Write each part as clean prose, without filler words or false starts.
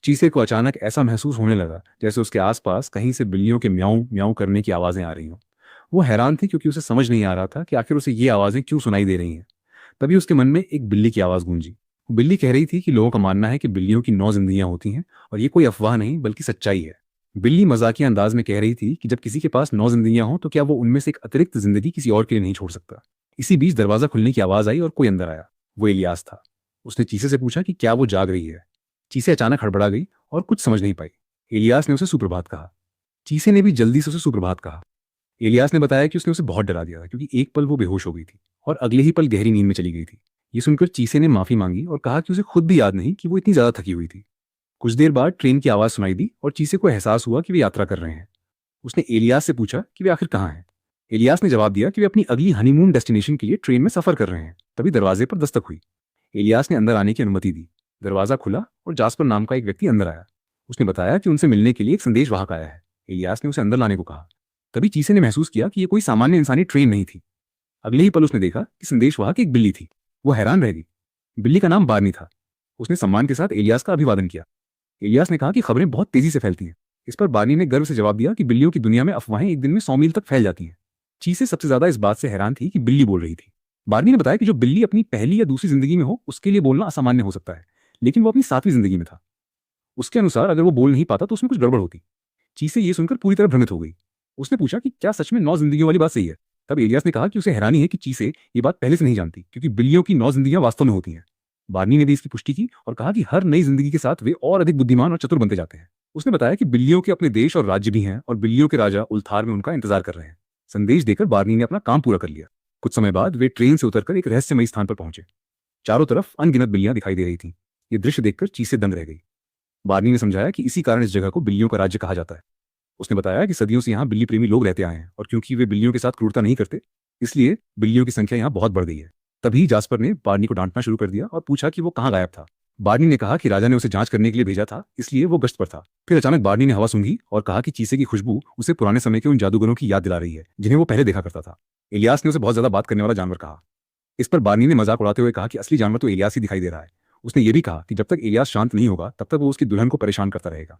चीसे को अचानक ऐसा महसूस होने लगा जैसे उसके आसपास कहीं से बिल्लियों के म्याऊं म्याऊं करने की आवाजें आ रही हों। वो हैरान थी क्योंकि उसे समझ नहीं आ रहा था कि आखिर उसे ये आवाजें क्यों सुनाई दे रही हैं। तभी उसके मन में एक बिल्ली की आवाज गूंजी। बिल्ली कह रही थी कि लोगों का मानना है कि बिल्लियों की 9 जिंदगियां होती हैं और ये कोई अफवाह नहीं बल्कि सच्चाई है। बिल्ली मजाकिया अंदाज में कह रही थी कि जब किसी के पास 9 जिंदगियां हों तो क्या वो उनमें से एक अतिरिक्त जिंदगी किसी और के लिए नहीं छोड़ सकता। इसी बीच दरवाजा खुलने की आवाज आई और कोई अंदर आया। वो इलियास था। उसने चीसे से पूछा कि क्या वो जाग रही है। चीसे अचानक हड़बड़ा गई और कुछ समझ नहीं पाई। इलियास ने उसे सुप्रभात कहा। चीसे ने भी जल्दी से उसे सुप्रभात कहा। इलियास ने बताया कि उसने उसे बहुत डरा दिया था क्योंकि एक पल वो बेहोश हो गई थी और अगले ही पल गहरी नींद में चली गई थी। ये सुनकर चीसे ने माफी मांगी और कहा कि उसे खुद भी याद नहीं कि वो इतनी ज्यादा थकी हुई थी। कुछ देर बाद ट्रेन की आवाज सुनाई दी और चीसे को एहसास हुआ कि वे यात्रा कर रहे हैं। उसने इलियास से पूछा कि वे आखिर कहाँ हैं। इलियास ने जवाब दिया कि वे अपनी अगली हनीमून डेस्टिनेशन के लिए ट्रेन में सफर कर रहे हैं। तभी दरवाजे पर दस्तक हुई। इलियास ने अंदर आने की अनुमति दी। दरवाजा खुला और जास्पर नाम का एक व्यक्ति अंदर आया। उसने बताया कि उनसे मिलने के लिए एक संदेशवाहक आया है। इलियास ने उसे अंदर लाने को कहा। तभी चीसे ने महसूस किया कि यह कोई सामान्य इंसानी ट्रेन नहीं थी। अगले ही पल उसने देखा कि संदेशवाहक एक बिल्ली थी। वो हैरान रह गई। बिल्ली का नाम बार्नी था। उसने सम्मान के साथ इलियास का अभिवादन किया। इलियास ने कहा कि खबरें बहुत तेजी से फैलती हैं। इस पर बार्नी ने गर्व से जवाब दिया कि बिल्लियों की दुनिया में अफवाहें एक दिन में 100 मील तक फैल जाती हैं। चीसे सबसे ज्यादा इस बात से हैरान थी कि बिल्ली बोल रही थी। बार्नी ने बताया कि जो बिल्ली अपनी पहली या दूसरी जिंदगी में हो उसके लिए बोलना असामान्य हो सकता है, लेकिन वो अपनी 7वीं जिंदगी में था। उसके अनुसार अगर वो बोल नहीं पाता तो उसमें कुछ गड़बड़ होती। चीसे ये सुनकर पूरी तरह भ्रमित हो गई। उसने पूछा कि क्या सच में 9 जिंदगियों वाली बात सही है। तब इलियास ने कहा कि उसे हैरानी है कि चीसे ये बात पहले से नहीं जानती क्योंकि बिल्लियों की 9 जिंदगियां वास्तव में होती हैं। बार्नी ने भी इसकी पुष्टि की और कहा कि हर नई जिंदगी के साथ वे और अधिक बुद्धिमान और चतुर बनते जाते हैं। उसने बताया कि बिल्लियों के अपने देश और राज्य भी हैं और बिल्लियों के राजा उल्थार में उनका इंतजार कर रहे हैं। संदेश देकर बार्नी ने अपना काम पूरा कर लिया। कुछ समय बाद वे ट्रेन से उतरकर एक रहस्यमयी स्थान पर पहुंचे। चारों तरफ अनगिनत बिल्लियां दिखाई दे रही थीं। ये दृश्य देखकर चीसे दंग रह गई। बार्नी ने समझाया कि इसी कारण इस जगह को बिल्लियों का राज्य कहा जाता है। उसने बताया कि सदियों से यहाँ बिल्ली प्रेमी लोग रहते आए हैं और क्योंकि वे बिल्लियों के साथ क्रूरता नहीं करते, इसलिए बिल्लियों की संख्या यहाँ बहुत बढ़ गई है। तभी जास्पर ने बार्नी को डांटना शुरू कर दिया और पूछा कि वो कहाँ गायब था। बार्नी ने कहा कि राजा ने उसे जांच करने के लिए भेजा था, इसलिए वो गश्त पर था। फिर अचानक बार्नी ने हवा सूंघी और कहा कि चीसे की खुशबू उसे पुराने समय के उन जादूगरों की याद दिला रही है जिन्हें वो पहले देखा करता था। इलियास ने उसे बहुत ज्यादा बात करने वाला जानवर कहा। इस पर बार्नी ने मजाक उड़ाते हुए कहा कि असली जानवर तो इलियास ही दिखाई दे रहा है। उसने ये भी कहा कि जब तक इलियास शांत नहीं होगा तब तक वो उसकी दुल्हन को परेशान करता रहेगा।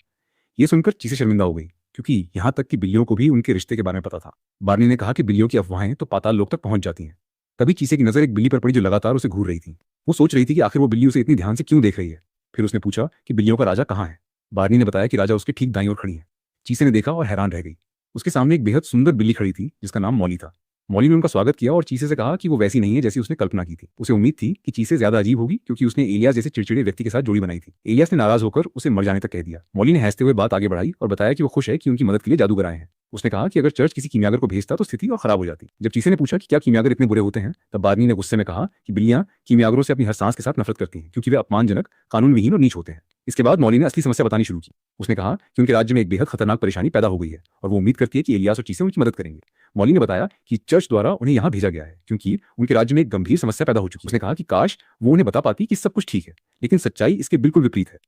ये सुनकर चीसे शर्मिंदा हो गई क्योंकि यहाँ तक कि बिल्लियों को भी उनके रिश्ते के बारे में पता था। बार्नी ने कहा कि बिल्लियों की अफवाहें तो पाताल लोक तक पहुंच जाती हैं। तभी चीसे की नजर एक बिल्ली पर पड़ी जो लगातार उसे घूर रही थी। वो सोच रही थी कि आखिर वो बिल्ली उसे इतनी ध्यान से क्यों देख रही है। फिर उसने पूछा कि बिल्लियों का राजा कहाँ है। बार्नी ने बताया कि राजा उसके ठीक दाईं ओर खड़ी है। चीसे ने देखा और हैरान रह गई। उसके सामने एक बेहद सुंदर बिल्ली खड़ी थी जिसका नाम मौली था। मौली ने उनका स्वागत किया और चीसे से कहा कि वो वैसी नहीं है जैसी उसने कल्पना की थी। उसे उम्मीद थी कि चीसे ज्यादा अजीब होगी क्योंकि उसने एलियास जैसे चिड़चिड़े व्यक्ति के साथ जोड़ी बनाई थी। एलियास ने नाराज होकर उसे मर जाने तक कह दिया। मौली ने हंसते हुए बात आगे बढ़ाई और बताया कि वो खुश है कि उनकी मदद के लिए जादूगर आए हैं। उसने कहा कि अगर चर्च किसी कीमियागर को भेजता तो स्थिति और खराब हो जाती। जब चीसे ने पूछा कि क्या कीमियागर इतने बुरे होते हैं, तब बार्नी ने गुस्से में कहा कि बिल्लियां कीमियागरों से अपनी हर सांस के साथ नफरत करती हैं क्योंकि वे अपमानजनक, कानून विहीन और नीच होते हैं। इसके बाद मौली ने असली समस्या बतानी शुरू की। उसने कहा कि उनके राज्य में एक बेहद खतरनाक परेशानी पैदा हो गई है और वो उम्मीद करती है कि इलियास और चीसे उनकी मदद करेंगे। मौली ने बताया कि चर्च द्वारा उन्हें यहाँ भेजा गया है क्योंकि उनके राज्य में एक गंभीर समस्या पैदा हो चुकी है। उसने कहा कि काश वो उन्हें बता पाती कि सब कुछ ठीक है, लेकिन सच्चाई इसके बिल्कुल विपरीत है।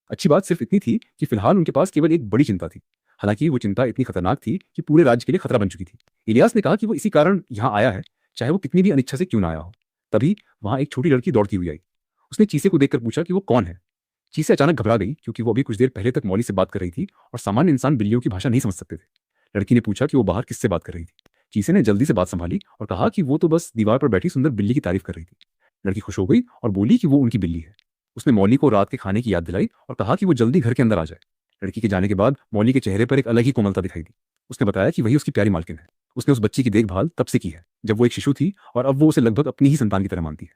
अच्छी बात सिर्फ इतनी थी कि फिलहाल उनके पास केवल एक बड़ी चिंता थी। हालांकि वो चिंता इतनी खतरनाक थी कि पूरे राज्य के लिए खतरा बन चुकी थी। इलियास ने कहा कि वो इसी कारण यहाँ आया है, चाहे वो कितनी भी अनिच्छा से क्यों ना आया हो। तभी वहां एक छोटी लड़की दौड़ती हुई आई। उसने चीसे को देखकर पूछा कि वो कौन है। चीसे अचानक घबरा गई क्योंकि वो अभी कुछ देर पहले तक मौली से बात कर रही थी और सामान्य इंसान बिल्लियों की भाषा नहीं समझ सकते थे। लड़की ने पूछा कि वो बाहर किससे बात कर रही थी। चीसे ने जल्दी से बात संभाली और कहा कि वो तो बस दीवार पर बैठी सुंदर बिल्ली की तारीफ कर रही थी। लड़की खुश हो गई और बोली कि वो उनकी बिल्ली है। उसने मौली को रात के खाने की याद दिलाई और कहा कि वो जल्दी घर के अंदर आ जाए। लड़की के जाने के बाद मौली के चेहरे पर एक अलग ही कोमलता दिखाई दी। उसने बताया कि वही उसकी प्यारी मालकिन है। उसने उस बच्ची की देखभाल तब से की है जब वो एक शिशु थी और अब वो उसे लगभग अपनी ही संतान की तरह मानती है।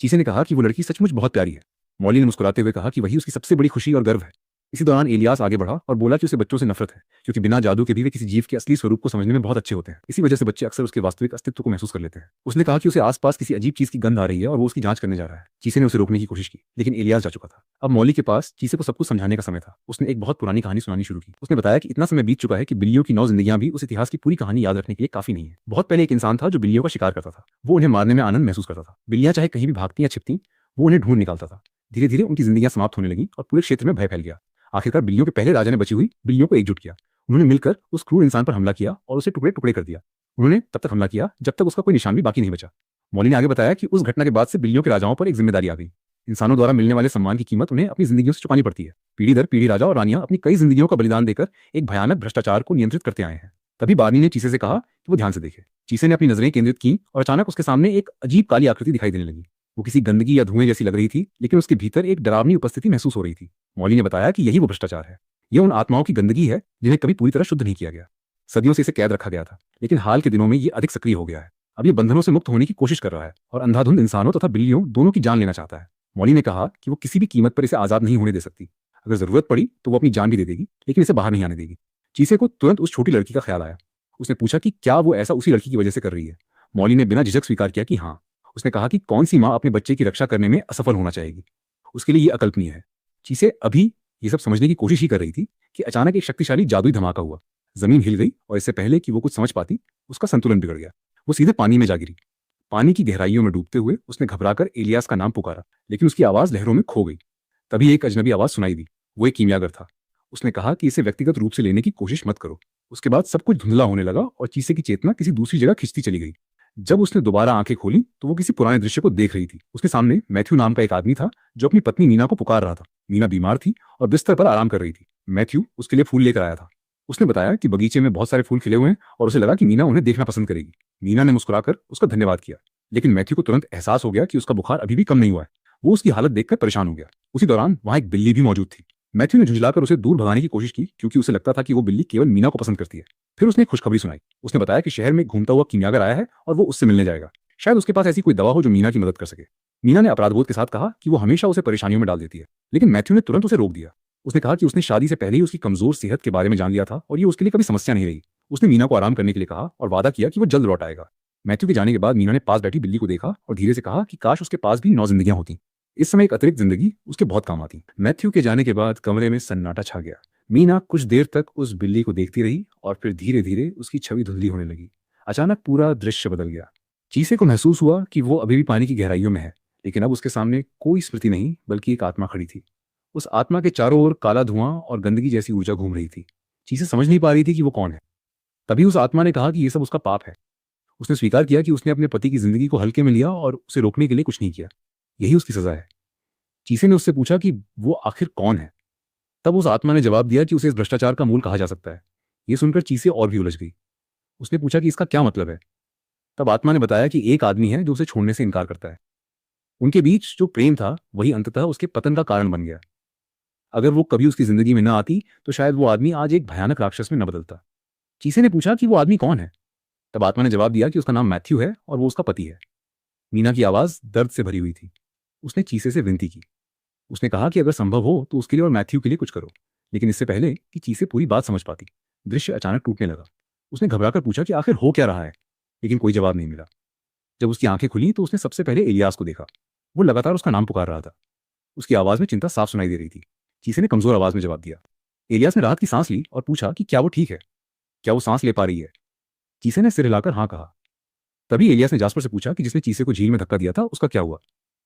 चीसे ने कहा कि वो लड़की सचमुच बहुत प्यारी है। मौली ने मुस्कुराते हुए कहा कि वही उसकी सबसे बड़ी खुशी और गर्व है। इसी दौरान इलियास आगे बढ़ा और बोला कि उसे बच्चों से नफरत है क्योंकि बिना जादू के भी वे किसी जीव के असली स्वरूप को समझने में बहुत अच्छे होते हैं। इसी वजह से बच्चे अक्सर उसके वास्तविक अस्तित्व को महसूस कर लेते हैं। उसने कहा कि उसे आसपास किसी अजीब चीज की गंध आ रही है और वो उसकी जांच करने जा रहा है। चीसे ने उसे रोकने की कोशिश की, लेकिन इलियास जा चुका था। अब मौली के पास चीसे को सब कुछ समझाने का समय था। उसने एक बहुत पुरानी कहानी सुनानी शुरू की। उसने बताया कि इतना समय बीत चुका है कि बिल्लियों की 9 जिंदगियां भी उस इतिहास की पूरी कहानी याद रखने के लिए काफी नहीं है। बहुत पहले एक इंसान था जो बिल्लियों का शिकार करता था। वो उन्हें मारने में आनंद महसूस करता था। बिल्लियां चाहे कहीं भी भागती या छिपती, वो उन्हें ढूंढ निकालता था। धीरे धीरे उनकी जिंदगियां समाप्त होने लगी और पूरे क्षेत्र में भय फैल गया। आखिरकार बिल्लियों के पहले राजा ने बची हुई बिल्लियों को एकजुट किया। उन्होंने मिलकर उस क्रूर इंसान पर हमला किया और उसे टुकड़े टुकड़े कर दिया। उन्होंने तब तक हमला किया जब तक उसका कोई निशान भी बाकी नहीं बचा। मौली ने आगे बताया कि उस घटना के बाद से बिल्लियों के राजाओं पर एक जिम्मेदारी आ गई। इंसानों द्वारा मिलने वाले सम्मान की कीमत उन्हें अपनी जिंदगियों से चुकानी पड़ती है। पीढ़ी दर पीढ़ी राजा और रानियां अपनी कई जिंदगियों का बलिदान देकर एक भयानक भ्रष्टाचार को नियंत्रित करते आए हैं। तभी बार्नी ने चीसे से कहा कि वो ध्यान से देखे। चीसे ने अपनी नजरें केंद्रित की और अचानक उसके सामने एक अजीब काली आकृति दिखाई देने लगी। वो किसी गंदगी या धुएं जैसी लग रही थी, लेकिन उसके भीतर एक डरावनी उपस्थिति महसूस हो रही थी। मौली ने बताया कि यही वो भ्रष्टाचार है। यह उन आत्माओं की गंदगी है जिन्हें कभी पूरी तरह शुद्ध नहीं किया गया। सदियों से इसे कैद रखा गया था, लेकिन हाल के दिनों में ये अधिक सक्रिय हो गया है। अब ये बंधनों से मुक्त होने की कोशिश कर रहा है और अंधाधुंध इंसानों तथा बिल्लियों दोनों की जान लेना चाहता है। मौली ने कहा कि वो किसी भी कीमत पर इसे आजाद नहीं होने दे सकती। अगर जरूरत पड़ी तो वो अपनी जान भी दे देगी, लेकिन इसे बाहर नहीं आने देगी। चीसे को तुरंत उस छोटी लड़की का ख्याल आया। उसने पूछा कि क्या वो ऐसा उसी लड़की की वजह से कर रही है। मौली ने बिना झिझक स्वीकार किया कि हाँ। उसने कहा कि कौन सी माँ अपने बच्चे की रक्षा करने में असफल होना चाहेगी। उसके लिए ये अकल्पनीय है। चीसे अभी ये सब समझने की कोशिश ही कर रही थी कि अचानक एक शक्तिशाली जादुई धमाका हुआ। जमीन हिल गई और इससे पहले कि वो कुछ समझ पाती, उसका संतुलन बिगड़ गया। वो सीधे पानी में जा गिरी। पानी की गहराइयों में डूबते हुए उसने घबराकर एलियास का नाम पुकारा, लेकिन उसकी आवाज लहरों में खो गई। तभी एक अजनबी आवाज सुनाई दी। वो एक कीमियागर था। उसने कहा कि इसे व्यक्तिगत रूप से लेने की कोशिश मत करो। उसके बाद सब कुछ धुंधला होने लगा और चीसे की चेतना किसी दूसरी जगह खिंचती चली गई। जब उसने दोबारा आंखें खोली तो वो किसी पुराने दृश्य को देख रही थी। उसके सामने मैथ्यू नाम का एक आदमी था जो अपनी पत्नी मीना को पुकार रहा था। मीना बीमार थी और बिस्तर पर आराम कर रही थी। मैथ्यू उसके लिए फूल लेकर आया था। उसने बताया कि बगीचे में बहुत सारे फूल खिले हुए हैं और उसे लगा कि मीना उन्हें देखना पसंद करेगी। मीना ने मुस्कुराकर उसका धन्यवाद किया, लेकिन मैथ्यू को तुरंत एहसास हो गया कि उसका बुखार अभी भी कम नहीं हुआ है। वो उसकी हालत देखकर परेशान हो गया। उसी दौरान वहां एक बिल्ली भी मौजूद थी। मैथ्यू ने झुंझलाकर उसे दूर भगाने की कोशिश की, क्योंकि उसे लगता था कि वो बिल्ली केवल मीना को पसंद करती है। फिर उसने एक खुशखबरी सुनाई। उसने बताया कि शहर में घूमता हुआ कीमियागर आया है और वो उससे मिलने जाएगा। शायद उसके पास ऐसी कोई दवा हो जो मीना की मदद कर सके। मीना ने अपराधबोध के साथ कहा कि वो हमेशा उसे परेशानियों में डाल देती है, लेकिन मैथ्यू ने तुरंत उसे रोक दिया। उसने कहा कि उसने शादी से पहले ही उसकी कमजोर सेहत के बारे में जान लिया था और ये उसके लिए कभी समस्या नहीं रही। उसने मीना को आराम करने के लिए कहा और वादा किया कि वो जल्द लौट आएगा। मैथ्यू के जाने के बाद मीना ने पास बैठी बिल्ली को देखा और धीरे से कहा कि काश उसके पास भी 9 जिंदगियां होती। इस समय एक अतिरिक्त जिंदगी उसके बहुत काम आती। मैथ्यू के जाने के बाद कमरे में सन्नाटा छा गया। मीना कुछ देर तक उस बिल्ली को देखती रही और फिर धीरे धीरे उसकी छवि धुंधली होने लगी। अचानक पूरा दृश्य बदल गया। चीसे को महसूस हुआ कि वो अभी भी पानी की गहराइयों में है, लेकिन अब उसके सामने कोई स्मृति नहीं बल्कि एक आत्मा खड़ी थी। उस आत्मा के चारों ओर काला धुआं और गंदगी जैसी ऊर्जा घूम रही थी। चीसे समझ नहीं पा रही थी कि वो कौन है। तभी उस आत्मा ने कहा कि ये सब उसका पाप है। उसने स्वीकार किया कि उसने अपने पति की जिंदगी को हल्के में लिया और उसे रोकने के लिए कुछ नहीं किया। यही उसकी सजा है। चीसे ने उससे पूछा कि वो आखिर कौन है। तब उस आत्मा ने जवाब दिया कि उसे इस भ्रष्टाचार का मूल कहा जा सकता है। ये सुनकर चीसे और भी उलझ गई। उसने पूछा कि इसका क्या मतलब है। तब आत्मा ने बताया कि एक आदमी है जो उसे छोड़ने से इनकार करता है। उनके बीच जो प्रेम था वही अंततः उसके पतन का कारण बन गया। अगर वो कभी उसकी जिंदगी में न आती तो शायद वो आदमी आज एक भयानक राक्षस में न बदलता। चीसे ने पूछा कि वो आदमी कौन है। तब आत्मा ने जवाब दिया कि उसका नाम मैथ्यू है और वो उसका पति है। मीना की आवाज दर्द से भरी हुई थी। उसने चीसे से विनती की। उसने कहा कि अगर संभव हो तो उसके लिए और मैथ्यू के लिए कुछ करो, लेकिन इससे पहले कि चीसे पूरी बात समझ पाती। दृश्य अचानक टूटने लगा। उसने घबराकर पूछा कि आखिर हो क्या रहा है, लेकिन कोई जवाब नहीं मिला। जब उसकी आंखें खुली तो उसने सबसे पहले एलियास को देखा। वो लगातार उसका नाम पुकार रहा था। उसकी आवाज में चिंता साफ सुनाई दे रही थी। चीसे ने कमजोर आवाज में जवाब दिया। एलियास ने राहत की सांस ली और पूछा कि क्या वो ठीक है, क्या वो सांस ले पा रही है। चीसे ने सिर हिलाकर हाँ कहा। तभी एलियास ने जास्पर से पूछा कि जिसने चीसे को झील में धक्का दिया था उसका क्या हुआ।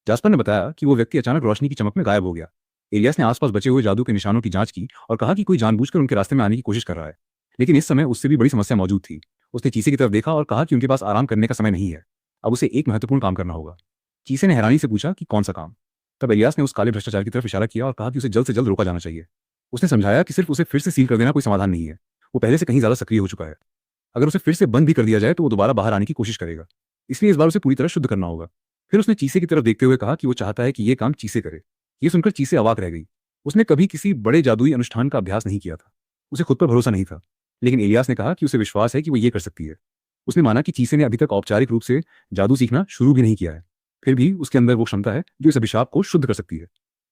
जास्पर ने बताया कि वो व्यक्ति अचानक रोशनी की चमक में गायब हो गया। एलियास ने आसपास बचे हुए जादू के निशानों की जांच की और कहा कि कोई जानबूझकर उनके रास्ते में आने की कोशिश कर रहा है, लेकिन इस समय उससे भी बड़ी समस्या मौजूद थी। उसने चीसे की तरफ देखा और कहा कि उनके पास आराम करने का समय नहीं है। अब उसे एक महत्वपूर्ण काम करना होगा। चीसे ने हैरानी से पूछा कि कौन सा काम। तब एलियास ने उस काले भ्रष्टाचार की तरफ इशारा किया और कहा कि उसे जल्द से जल्द रोका जाना चाहिए। उसने समझाया कि सिर्फ उसे फिर से सील कर देना कोई समाधान नहीं है। वो पहले से कहीं ज्यादा सक्रिय हो चुका है। अगर उसे फिर से बंद भी कर दिया जाए तो वो दोबारा बाहर आने की कोशिश करेगा। इसलिए इस बार उसे पूरी तरह शुद्ध करना होगा। फिर उसने चीसे की तरफ देखते हुए कहा कि वो चाहता है कि ये काम चीसे करे। ये सुनकर चीसे अवाक रह गई। उसने कभी किसी बड़े जादुई अनुष्ठान का अभ्यास नहीं किया था। उसे खुद पर भरोसा नहीं था, लेकिन एलियास ने कहा कि उसे विश्वास है कि वो ये कर सकती है। उसने माना कि चीसे ने अभी तक औपचारिक रूप से जादू सीखना शुरू भी नहीं किया है, फिर भी उसके अंदर वो क्षमता है जो इस अभिशाप को शुद्ध कर सकती है।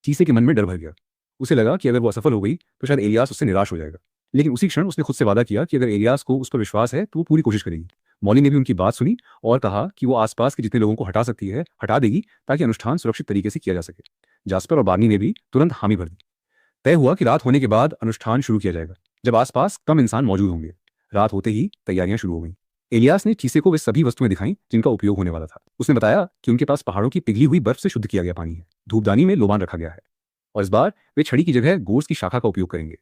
चीसे के मन में डर भर गया। उसे लगा कि अगर वो असफल हो गई तो शायद एलियास उससे निराश हो जाएगा, लेकिन उसी क्षण उसने खुद से वादा किया कि अगर एलियास को उस पर विश्वास है तो वो पूरी कोशिश करेगी। मौली ने भी उनकी बात सुनी और कहा कि वो आसपास के जितने लोगों को हटा सकती है हटा देगी, ताकि अनुष्ठान सुरक्षित तरीके से किया जा सके। जास्पर और बार्नी ने भी तुरंत हामी भर दी। तय हुआ कि रात होने के बाद अनुष्ठान शुरू किया जाएगा, जब आसपास कम इंसान मौजूद होंगे। रात होते ही तैयारियां शुरू हो गईं। एलियास ने चीसे को वे सभी वस्तुएं दिखाई जिनका उपयोग होने वाला था। उसने बताया कि उनके पास पहाड़ों की पिघली हुई बर्फ से शुद्ध किया गया पानी है, धूपदानी में लोबान रखा गया है, और इस बार वे छड़ी की जगह गोर्स की शाखा का उपयोग करेंगे।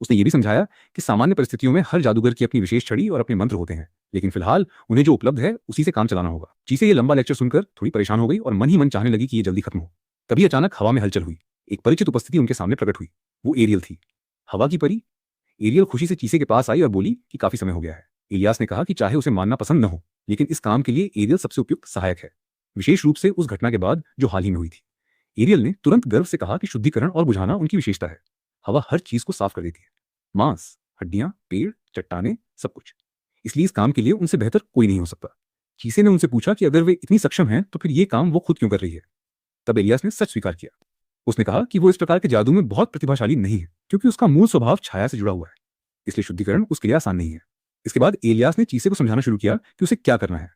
उसने ये भी समझाया कि सामान्य परिस्थितियों में हर जादूगर की अपनी विशेष छड़ी और अपने मंत्र होते हैं, लेकिन फिलहाल उन्हें जो उपलब्ध है उसी से काम चलाना होगा। चीसे ये लंबा लेक्चर सुनकर थोड़ी परेशान हो गई और मन ही मन चाहने लगी कि ये जल्दी खत्म हो। तभी अचानक हवा में हलचल हुई। एक परिचित उपस्थिति उनके सामने प्रकट हुई। वो एरियल थी, हवा की परी। एरियल खुशी से चीसे के पास आई और बोली कि काफी समय हो गया है। इलियास ने कहा कि चाहे उसे मानना पसंद न हो, लेकिन इस काम के लिए एरियल सबसे उपयुक्त सहायक है, विशेष रूप से उस घटना के बाद जो हाल ही में हुई थी। एरियल ने तुरंत गर्व से कहा कि शुद्धिकरण और बुझाना उनकी विशेषता है। हवा हर चीज को साफ कर देती है, मांस, हड्डियां, पेड़, चट्टाने, सब कुछ। इसलिए इस काम के लिए उनसे बेहतर कोई नहीं हो सकता। चीसे ने उनसे पूछा कि अगर वे इतनी सक्षम हैं तो फिर ये काम वो खुद क्यों कर रही है। तब इलियास ने सच स्वीकार किया। उसने कहा कि वो इस प्रकार के जादू में बहुत प्रतिभाशाली नहीं है, क्योंकि उसका मूल स्वभाव छाया से जुड़ा हुआ है, इसलिए शुद्धिकरण उसके लिए आसान नहीं है। इसके बाद इलियास ने चीसे को समझाना शुरू किया कि उसे क्या करना है।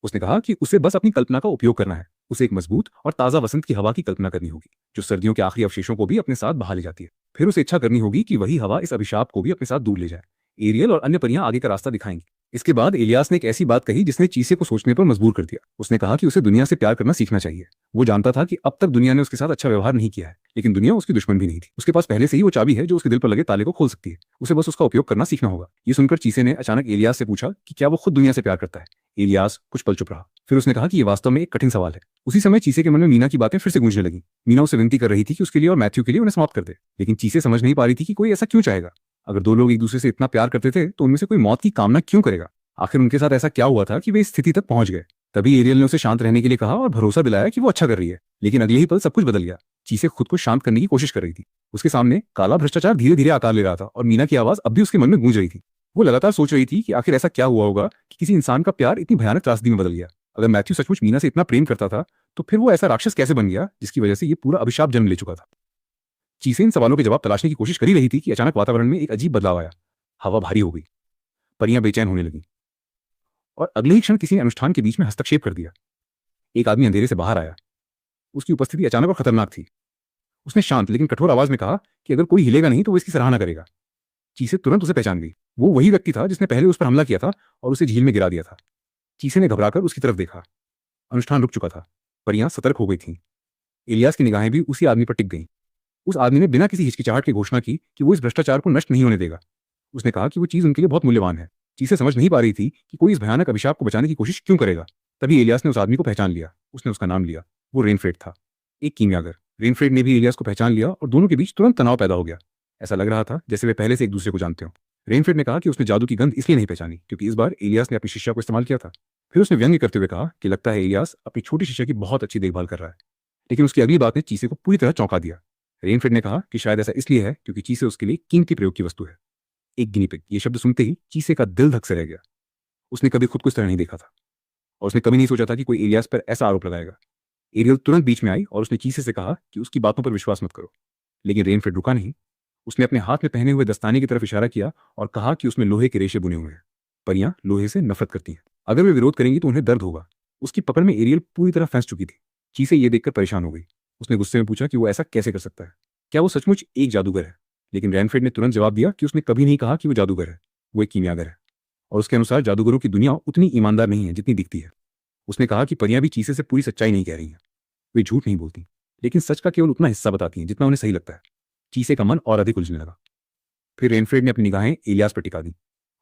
उसने कहा कि उसे बस अपनी कल्पना का उपयोग करना है। उसे एक मजबूत और ताजा वसंत की हवा की कल्पना करनी होगी, जो सर्दियों के आखिरी अवशेषों को भी अपने साथ बहा ले जाती है। फिर उसे इच्छा करनी होगी कि वही हवा इस अभिशाप को भी अपने साथ दूर ले जाए। एरियल और अन्य परियां आगे का रास्ता दिखाएंगी। इसके बाद इलियास ने एक ऐसी बात कही जिसने चीसे को सोचने पर मजबूर कर दिया। उसने कहा कि उसे दुनिया से प्यार करना सीखना चाहिए। वो जानता था कि अब तक दुनिया ने उसके साथ अच्छा व्यवहार नहीं किया है, लेकिन दुनिया उसकी दुश्मन भी नहीं थी। उसके पास पहले से ही वो चाबी है जो उसके दिल पर लगे ताले को खोल सकती है। उसे बस उसका उपयोग करना सीखना होगा। ये सुनकर चीसे ने अचानक इलियास से पूछा कि क्या वो खुद दुनिया से प्यार करता है। इलियास कुछ पल चुप रहा। फिर उसने कहा कि यह वास्तव में एक कठिन सवाल है। उसी समय चीसे के मन में मीना की बातें फिर से गूंजने लगी। मीना उसे विनती कर रही थी कि उसके लिए और मैथ्यू के लिए उन्हें समाप्त कर दे, लेकिन चीसे समझ नहीं पा रही थी कि कोई ऐसा क्यों चाहेगा। अगर दो लोग एक दूसरे से इतना प्यार करते थे तो उनमें से कोई मौत की कामना क्यों करेगा। आखिर उनके साथ ऐसा क्या हुआ था कि वे इस स्थिति तक पहुंच गए। तभी एरियल ने उसे शांत रहने के लिए कहा और भरोसा दिलाया कि वो अच्छा कर रही है। लेकिन अगले ही पल सब कुछ बदल गया। चीसे खुद को शांत करने की कोशिश कर रही थी। उसके सामने काला भ्रष्टाचार धीरे धीरे आकार ले रहा था और मीना की आवाज अब भी उसके मन में गूंज रही थी। वो लगातार सोच रही थी कि आखिर ऐसा क्या हुआ होगा कि किसी इंसान का प्यार इतनी भयानक त्रासदी में बदल गया। अगर मैथ्यू सचमुच मीना से इतना प्रेम करता था तो फिर वो ऐसा राक्षस कैसे बन गया जिसकी वजह से ये पूरा अभिशाप जन्म ले चुका था। चीसे इन सवालों के जवाब तलाशने की कोशिश कर ही रही थी कि अचानक वातावरण में एक अजीब बदलाव आया। हवा भारी हो गई, परियां बेचैन होने लगीं और अगले ही क्षण किसी ने अनुष्ठान के बीच में हस्तक्षेप कर दिया। एक आदमी अंधेरे से बाहर आया। उसकी उपस्थिति अचानक और खतरनाक थी। उसने शांत लेकिन कठोर आवाज में कहा कि अगर कोई हिलेगा नहीं तो वो इसकी सराहना करेगा। चीसे तुरंत उसे पहचान गई। वो वही व्यक्ति था जिसने पहले उस पर हमला किया था और उसे झील में गिरा दिया था। चीसे ने घबराकर उसकी तरफ देखा। अनुष्ठान रुक चुका था। परियां सतर्क हो गई थीं। इलियास की निगाहें भी उसी आदमी पर टिक गईं। उस आदमी ने बिना किसी हिचकिचाहट की घोषणा की कि वो इस भ्रष्टाचार को नष्ट नहीं होने देगा। उसने कहा कि वो चीज उनके लिए बहुत मूल्यवान है। चीसे समझ नहीं पा रही थी कि कोई इस भयानक अभिशाप को बचाने की कोशिश क्यों करेगा। तभी इलियास ने उस आदमी को पहचान लिया। उसने उसका नाम लिया। वो रेनफ्रेड था, एक कीमियागर। रेनफ्रेड ने भी इलियास को पहचान लिया और दोनों के बीच तुरंत तनाव पैदा हो गया। ऐसा लग रहा था जैसे वे पहले से एक दूसरे को जानते हो। रेनफ्रेड ने कहा कि उसने जादू की गंध इसलिए नहीं पहचानी क्योंकि इस बार इलियास ने अपनी शिष्या को इस्तेमाल किया था। फिर उसने व्यंग्य करते हुए कहा कि लगता है इलियास अपनी छोटी शिष्या की बहुत अच्छी देखभाल कर रहा है। लेकिन उसकी अगली बात ने चीसे को पूरी तरह चौंका दिया। रेनफ्रेड ने कहा कि शायद ऐसा इसलिए है क्योंकि चीसे उसके लिए कीमती प्रयोग की वस्तु है। एक गिनी पिग। ये शब्द सुनते ही चीसे का दिल धक से रह गया। उसने कभी खुद को इस तरह नहीं देखा था और उसने कभी नहीं सोचा था कि कोई इलियास पर ऐसा आरोप लगाएगा। एरियल तुरंत बीच में आई और उसने चीसे से कहा कि उसकी बातों पर विश्वास मत करो। लेकिन रेनफ्रेड रुका नहीं। उसने अपने हाथ में पहने हुए दस्ताने की तरफ इशारा किया और कहा कि उसमें लोहे के रेशे बुने हुए हैं। परियां लोहे से नफरत करती हैं। अगर वे विरोध करेंगी तो उन्हें दर्द होगा। उसकी पकड़ में एरियल पूरी तरह फंस चुकी थी। चीसे ये देखकर परेशान हो गई। उसने गुस्से में पूछा कि वो ऐसा कैसे कर सकता है। क्या वो सचमुच एक जादूगर है। लेकिन रेनफ्रेड ने तुरंत जवाब दिया कि उसने कभी नहीं कहा कि वो जादूगर है। वो एक कीमियागर है और उसके अनुसार जादूगरों की दुनिया उतनी ईमानदार नहीं है जितनी दिखती है। उसने कहा कि परियां भी चीसे से पूरी सच्चाई नहीं कह रही हैं। वे झूठ नहीं बोलती, लेकिन सच का केवल उतना हिस्सा बताती हैं जितना उन्हें सही लगता है। चीसे का मन और अधिक उलझने लगा। फिर रेनफ्रेड ने अपनी निगाहें इलियास पर टिका दी।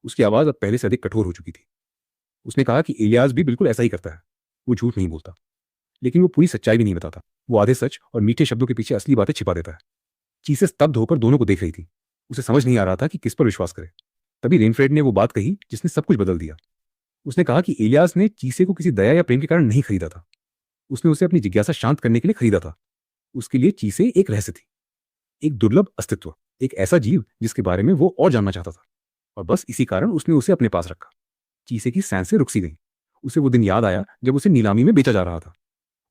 उसकी आवाज अब पहले से अधिक कठोर हो चुकी थी। उसने कहा कि इलियास भी बिल्कुल ऐसा ही करता है। वो झूठ नहीं बोलता, लेकिन वो पूरी सच्चाई भी नहीं बताता। वो आधे सच और मीठे शब्दों के पीछे असली बातें छिपा देता है। चीसे स्तब्ध होकर दोनों को देख रही थी। उसे समझ नहीं आ रहा था कि किस पर विश्वास करे। तभी रेनफ्रेड ने वो बात कही जिसने सब कुछ बदल दिया। उसने कहा कि इलियास ने चीसे को किसी दया या प्रेम के कारण नहीं खरीदा था। उसने उसे अपनी जिज्ञासा शांत करने के लिए खरीदा था। उसके लिए चीसे एक रहस्य थी, एक दुर्लभ अस्तित्व, एक ऐसा जीव जिसके बारे में वो और जानना चाहता था, और बस इसी कारण उसने उसे अपने पास रखा। चीसे की सांसें रुक सी गईं। उसे वो दिन याद आया जब उसे नीलामी में बेचा जा रहा था।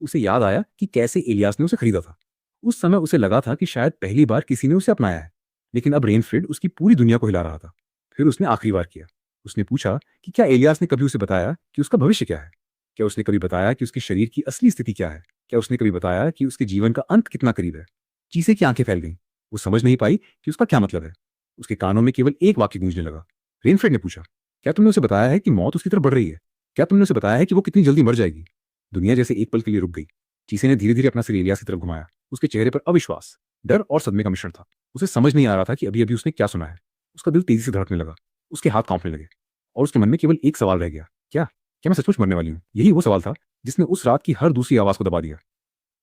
उसे याद आया कि कैसे इलियास ने उसे खरीदा था। उस समय उसे लगा था कि शायद पहली बार किसी ने उसे अपनाया है, लेकिन अब रेनफ्रेड उसकी पूरी दुनिया को हिला रहा था। फिर उसने आखिरी बार किया। उसने पूछा कि क्या इलियास ने कभी उसे बताया कि उसका भविष्य क्या है। क्या उसने कभी बताया कि उसके शरीर की असली स्थिति क्या है। क्या उसने कभी बताया कि उसके जीवन का अंत कितना करीब है। चीसे की आंखें फैल गईं। वो समझ नहीं पाई कि उसका क्या मतलब है। उसके कानों में केवल एक वाक्य गूंजने लगा। रेनफ्रेड ने पूछा, क्या तुमने उसे बताया है कि मौत उसकी तरफ बढ़ रही है। क्या तुमने उसे बताया है कि वो कितनी जल्दी मर जाएगी। दुनिया जैसे एक पल के लिए रुक गई। चीसे ने धीरे धीरे अपना सिर इलियास की तरफ घुमाया। उसके चेहरे पर अविश्वास, डर और सदमे का मिश्रण था। उसे समझ नहीं आ रहा था कि अभी अभी उसने क्या सुना है। उसका दिल तेजी से धड़कने लगा। उसके हाथ कांपने लगे और उसके मन में केवल एक सवाल रह गया, क्या क्या मैं सचमुच मरने वाली हूँ। यही वो सवाल था जिसने उस रात की हर दूसरी आवाज को दबा दिया।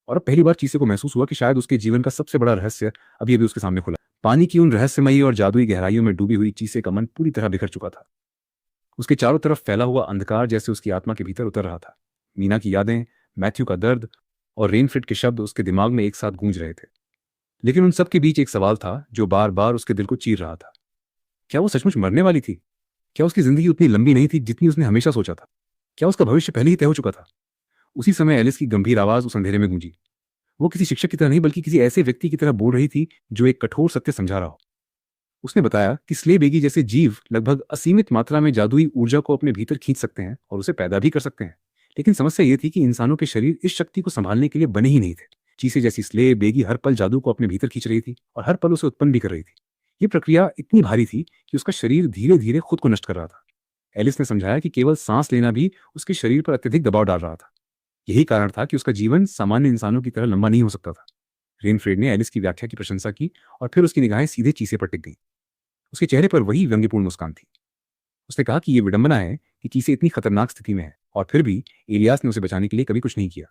और अब पहली बार चीसे को महसूस हुआ कि शायद उसके जीवन का सबसे बड़ा रहस्य अभी अभी उसके सामने खुला। पानी की उन रहस्यमयी और जादुई गहराइयों में डूबी हुई चीसे का मन पूरी तरह बिखर चुका था। उसके चारों तरफ फैला हुआ अंधकार जैसे उसकी आत्मा के भीतर उतर रहा था। मीना की यादें, मैथ्यू का दर्द और रेनफ्रेड के शब्द उसके दिमाग में एक साथ गूंज रहे थे। लेकिन उन सब के बीच एक सवाल था जो बार बार उसके दिल को चीर रहा था। क्या वो सचमुच मरने वाली थी? क्या उसकी जिंदगी उतनी लंबी नहीं थी जितनी उसने हमेशा सोचा था? क्या उसका भविष्य पहले ही तय हो चुका था? उसी समय एलिस की गंभीर आवाज उस अंधेरे में गूंजी। वो किसी शिक्षक की तरह नहीं बल्कि किसी ऐसे व्यक्ति की तरह बोल रही थी जो एक कठोर सत्य समझा रहा हो। उसने बताया कि स्लेबेगी जैसे जीव लगभग असीमित मात्रा में जादुई ऊर्जा को अपने भीतर खींच सकते हैं और उसे पैदा भी कर सकते हैं। लेकिन समस्या यह थी कि इंसानों के शरीर इस शक्ति को संभालने के लिए बने ही नहीं थे। चीसे जैसी स्लेबेगी हर पल जादू को अपने भीतर खींच रही थी और हर पल उसे उत्पन्न भी कर रही थी। ये प्रक्रिया इतनी भारी थी कि उसका शरीर धीरे धीरे खुद को नष्ट कर रहा था। एलिस ने समझाया कि केवल सांस लेना भी उसके शरीर पर अत्यधिक दबाव डाल रहा था। यही कारण था कि उसका जीवन सामान्य इंसानों की तरह लंबा नहीं हो सकता था। रेनफ्रेड ने एलिस की व्याख्या की प्रशंसा की और फिर उसकी निगाहें सीधे चीसे पर टिक गईं। उसके चेहरे पर वही व्यंग्यपूर्ण मुस्कान थी। उसने कहा कि यह विडंबना है कि चीसे इतनी खतरनाक स्थिति में है और फिर भी एलियास ने उसे बचाने के लिए कभी कुछ नहीं किया।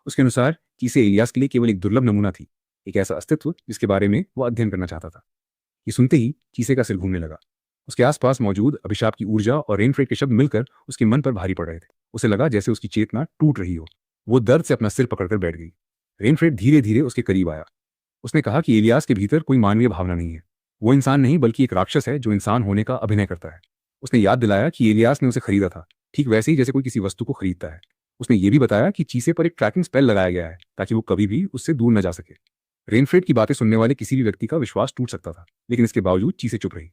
उसके अनुसार चीसे एलियास के लिए केवल एक दुर्लभ नमूना थी, एक ऐसा अस्तित्व जिसके बारे में वो अध्ययन करना चाहता था। ये सुनते ही चीसे का सिर घूमने लगा। उसके आसपास मौजूद अभिशाप की ऊर्जा और रेनफ्रेड के शब्द मिलकर उसके मन पर भारी पड़ रहे थे। उसे लगा जैसे उसकी चेतना टूट रही हो। वो दर्द से अपना सिर पकड़कर बैठ गई। रेनफ्रेड धीरे धीरे उसके करीब आया। उसने कहा कि एलियास के भीतर कोई मानवीय भावना नहीं है। वो इंसान नहीं बल्कि एक राक्षस है जो इंसान होने का अभिनय करता है। उसने याद दिलाया कि एलियास ने उसे खरीदा था, ठीक वैसे ही जैसे कोई किसी वस्तु को खरीदता है। उसने ये भी बताया कि चीसे पर एक ट्रैकिंग स्पेल लगाया गया है ताकि वो कभी भी उससे दूर न जा सके। रेनफ्रेड की बातें सुनने वाले किसी भी व्यक्ति का विश्वास टूट सकता था, लेकिन इसके बावजूद चीसे चुप रही।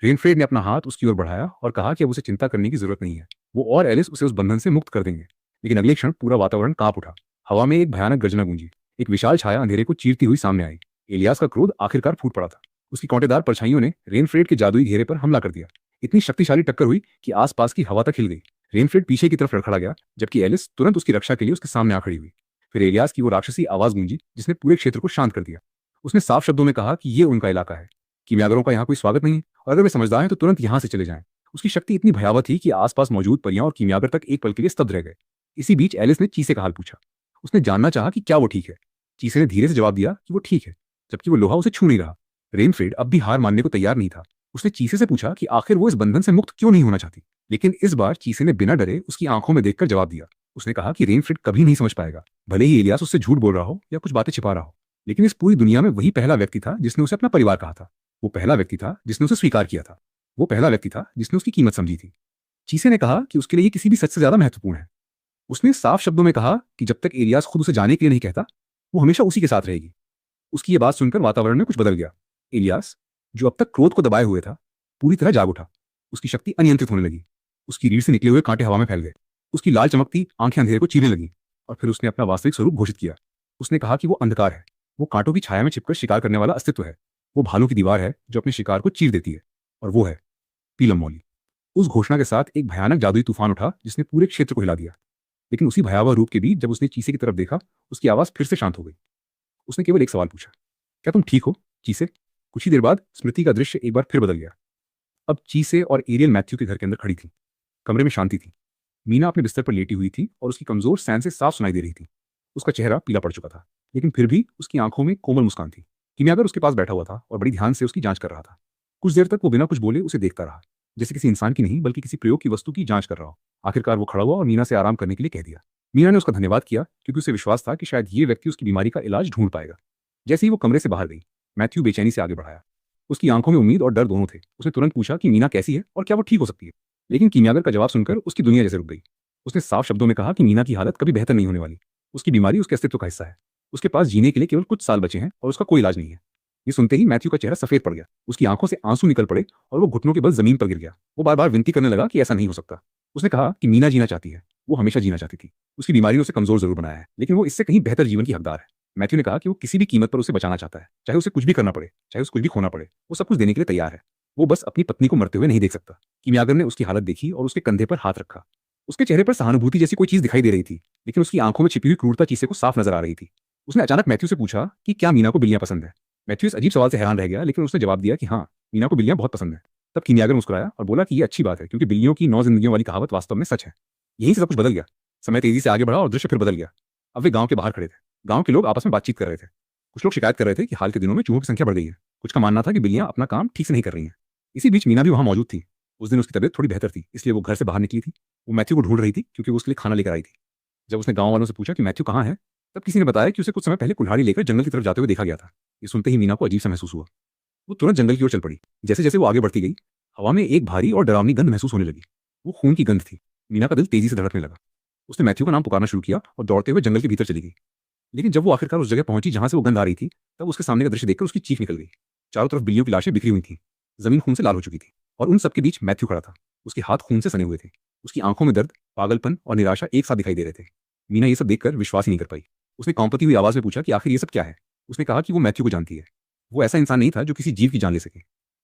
रेनफ्रेड ने अपना हाथ उसकी ओर बढ़ाया और कहा कि अब उसे चिंता करने की जरूरत नहीं है। वो और एलिस उसे उस बंधन से मुक्त कर देंगे। लेकिन अगले क्षण पूरा वातावरण कांप उठा। हवा में एक भयानक गर्जना गूंजी। एक विशाल छाया अंधेरे को चीरती हुई सामने आई। एलियास का क्रोध आखिरकार फूट पड़ा था। उसकी कांटेदार परछाइयों ने रेनफ्रेड के जादुई घेरे पर हमला कर दिया। इतनी शक्तिशाली टक्कर हुई कि आसपास की हवा तक हिल गई। रेनफ्रेड पीछे की तरफ लड़खड़ा गया, जबकि एलिस तुरंत उसकी रक्षा के लिए उसके सामने आ खड़ी हुई। फिर एलियास की वो राक्षसी आवाज गूंजी जिसने पूरे क्षेत्र को शांत कर दिया। उसने साफ शब्दों में कहा कि ये उनका इलाका है, कीमियागरों का यहाँ कोई स्वागत नहीं है और अगर वे समझदार हैं तो तुरंत यहाँ से चले जाएं। उसकी शक्ति इतनी भयावह थी कि आसपास मौजूद परियां और कीमियागर तक एक पल के लिए स्तब्ध रह गए। इसी बीच एलिस ने चीसे का हाल पूछा। उसने जानना चाहा कि क्या वो ठीक है। चीसे ने धीरे से जवाब दिया कि वो ठीक है, जबकि वो लोहा उसे छू नहीं रहा। रेनफ्रेड अब भी हार मानने को तैयार नहीं था। उसने चीसे से पूछा कि आखिर वो इस बंधन से मुक्त क्यों नहीं होना चाहती। लेकिन इस बार चीसे ने बिना डरे उसकी आंखों में देखकर जवाब दिया। उसने कहा कि रेनफ्रेड कभी नहीं समझ पाएगा, भले ही एलियास उससे झूठ बोल रहा हो या कुछ बातें छिपा रहा हो। लेकिन इस पूरी दुनिया में वही पहला व्यक्ति था जिसने उसे अपना परिवार कहा था। वो पहला व्यक्ति था जिसने उसे स्वीकार किया था। वो पहला व्यक्ति था जिसने उसकी कीमत समझी थी। चीसे ने कहा कि उसके लिए ये किसी भी सच से ज्यादा महत्वपूर्ण है। उसने साफ शब्दों में कहा कि जब तक एलियास खुद उसे जाने के लिए नहीं कहता, वो हमेशा उसी के साथ रहेगी। उसकी ये बात सुनकर वातावरण में कुछ बदल गया। एलियास, जो अब तक क्रोध को दबाए हुए था, पूरी तरह जाग उठा। उसकी शक्ति अनियंत्रित होने लगी। उसकी रीढ़ से निकले हुए कांटे हवा में फैल गए। उसकी लाल चमकती आंखें अंधेरे को चीरने लगी और फिर उसने अपना वास्तविक स्वरूप घोषित किया। उसने कहा कि वो अंधकार है, वो कांटों की छाया में छिपकर शिकार करने वाला अस्तित्व है, वो भालों की दीवार है जो अपने शिकार को चीर देती है, और वो है पीलम मौली। उस घोषणा के साथ एक भयानक जादुई तूफान उठा जिसने पूरे क्षेत्र को हिला दिया। लेकिन उसी भयावह रूप के बीच जब उसने चीसे की तरफ देखा, उसकी आवाज फिर से शांत हो गई। उसने केवल एक सवाल पूछा, क्या तुम ठीक हो चीसे? कुछ ही देर बाद स्मृति का दृश्य एक बार फिर बदल गया। अब चीसे और एरियल मैथ्यू के घर के अंदर खड़ी थी। कमरे में शांति थी। मीना अपने बिस्तर पर लेटी हुई थी और उसकी कमजोर सैन से साफ सुनाई दे रही थी। उसका चेहरा पीला पड़ चुका था, लेकिन फिर भी उसकी आंखों में कोमल मुस्कान थी। कीमियागर उसके पास बैठा हुआ था और बड़ी ध्यान से उसकी जांच कर रहा था। कुछ देर तक वो बिना कुछ बोले उसे देखता रहा, जैसे किसी इंसान की नहीं बल्कि किसी प्रयोग की वस्तु की जांच कर रहा हो। आखिरकार वो खड़ा हुआ और मीना से आराम करने के लिए कह दिया। मीना ने उसका धन्यवाद किया क्योंकि उसे विश्वास था कि शायद ये व्यक्ति उसकी बीमारी का इलाज ढूंढ पाएगा। जैसे ही वो कमरे से बाहर गई, मैथ्यू बेचैनी से आगे बढ़ाया। उसकी आंखों में उम्मीद और डर दोनों थे। उसने तुरंत पूछा कि मीना कैसी है और क्या वो ठीक हो सकती है। लेकिन कीमियागर का जवाब सुनकर उसकी दुनिया जैसे रुक गई। उसने साफ शब्दों में कहा कि मीना की हालत कभी बेहतर नहीं होने वाली। उसकी बीमारी उसके अस्तित्व का हिस्सा है। उसके पास जीने के लिए केवल कुछ साल बचे हैं और उसका कोई इलाज नहीं है। ये सुनते ही मैथ्यू का चेहरा सफेद पड़ गया। उसकी आंखों से आंसू निकल पड़े और वो घुटनों के बल जमीन पर गिर गया। वो बार बार विनती करने लगा कि ऐसा नहीं हो सकता। उसने कहा कि मीना जीना चाहती है, वो हमेशा जीना चाहती थी। उसकी बीमारी ने उसे कमजोर जरूर बनाया है, लेकिन वो इससे कहीं बेहतर जीवन की हकदार है। मैथ्यू ने कहा कि वो किसी भी कीमत पर उसे बचाना चाहता है, चाहे उसे कुछ भी करना पड़े, चाहे उसे कुछ भी खोना पड़े। वो सब कुछ देने के लिए तैयार है। वो बस अपनी पत्नी को मरते हुए नहीं देख सकता। कीमियागर ने उसकी हालत देखी और उसके कंधे पर हाथ रखा। उसके चेहरे पर सहानुभूति जैसी कोई चीज दिखाई दे रही थी, लेकिन उसकी आंखों में छिपी हुई क्रूरता चीसे को साफ नजर आ रही थी। उसने अचानक मैथ्यू से पूछा कि क्या मीना को बिल्लियां पसंद है। मैथ्यू इस अजीब सवाल से हैरान रह गया, लेकिन उसने जवाब दिया कि हाँ, मीना को बिल्लियां बहुत पसंद है। तब कीमियागर मुस्कुराया और बोला कि ये अच्छी बात है, क्योंकि बिल्लियों की 9 जिंदगियों वाली कहावत वास्तव में सच है। यहीं से सब कुछ बदल गया। समय तेजी से आगे बढ़ा और दृश्य फिर बदल गया। अब वे गांव के बाहर खड़े थे। गांव के लोग आपस में बातचीत कर रहे थे। कुछ लोग शिकायत कर रहे थे कि हाल के दिनों में चूहों की संख्या बढ़ गई है। कुछ का मानना था कि बिल्लियां अपना काम ठीक से नहीं कर रही हैं। इसी बीच मीना भी वहां मौजूद थी। उस दिन उसकी तबीयत थोड़ी बेहतर थी, इसलिए वो घर से बाहर निकली थी। वो मैथ्यू को ढूंढ रही थी क्योंकि वो उसके लिए खाना लेकर आई थी। जब उसने गांव वालों से पूछा कि मैथ्यू कहाँ है, तब किसी ने बताया कि उसे कुछ समय पहले कुल्हाड़ी लेकर जंगल की तरफ जाते हुए देखा गया था। ये सुनते ही मीना को अजीब सा महसूस हुआ। वो तुरंत जंगल की ओर चल पड़ी। जैसे जैसे वो आगे बढ़ती गई, हवा में एक भारी और डरावनी गंध महसूस होने लगी। वो खून की गंध थी। मीना का दिल तेजी से धड़कने लगा। उसने मैथ्यू का नाम पुकारना शुरू किया और दौड़ते हुए जंगल के भीतर चली गई। लेकिन जब वो आखिरकार उस जगह पहुंची जहां से वो गंध आ रही थी, तब उसके सामने का दृश्य देखकर उसकी चीख निकल गई। चारों तरफ बिल्लियों की लाशें बिखरी हुई थीं। जमीन खून से लाल हो चुकी थी और उन सबके बीच मैथ्यू खड़ा था। उसके हाथ खून से सने हुए थे। उसकी आंखों में दर्द, पागलपन और निराशा एक साथ दिखाई दे रहे थे। मीना ये सब देखकर विश्वास ही नहीं कर पाई। उसने कांपती हुई आवाज में पूछा कि आखिर ये सब क्या है। उसने कहा कि वो मैथ्यू को जानती है। वो ऐसा इंसान नहीं था जो किसी जीव की जान ले सके।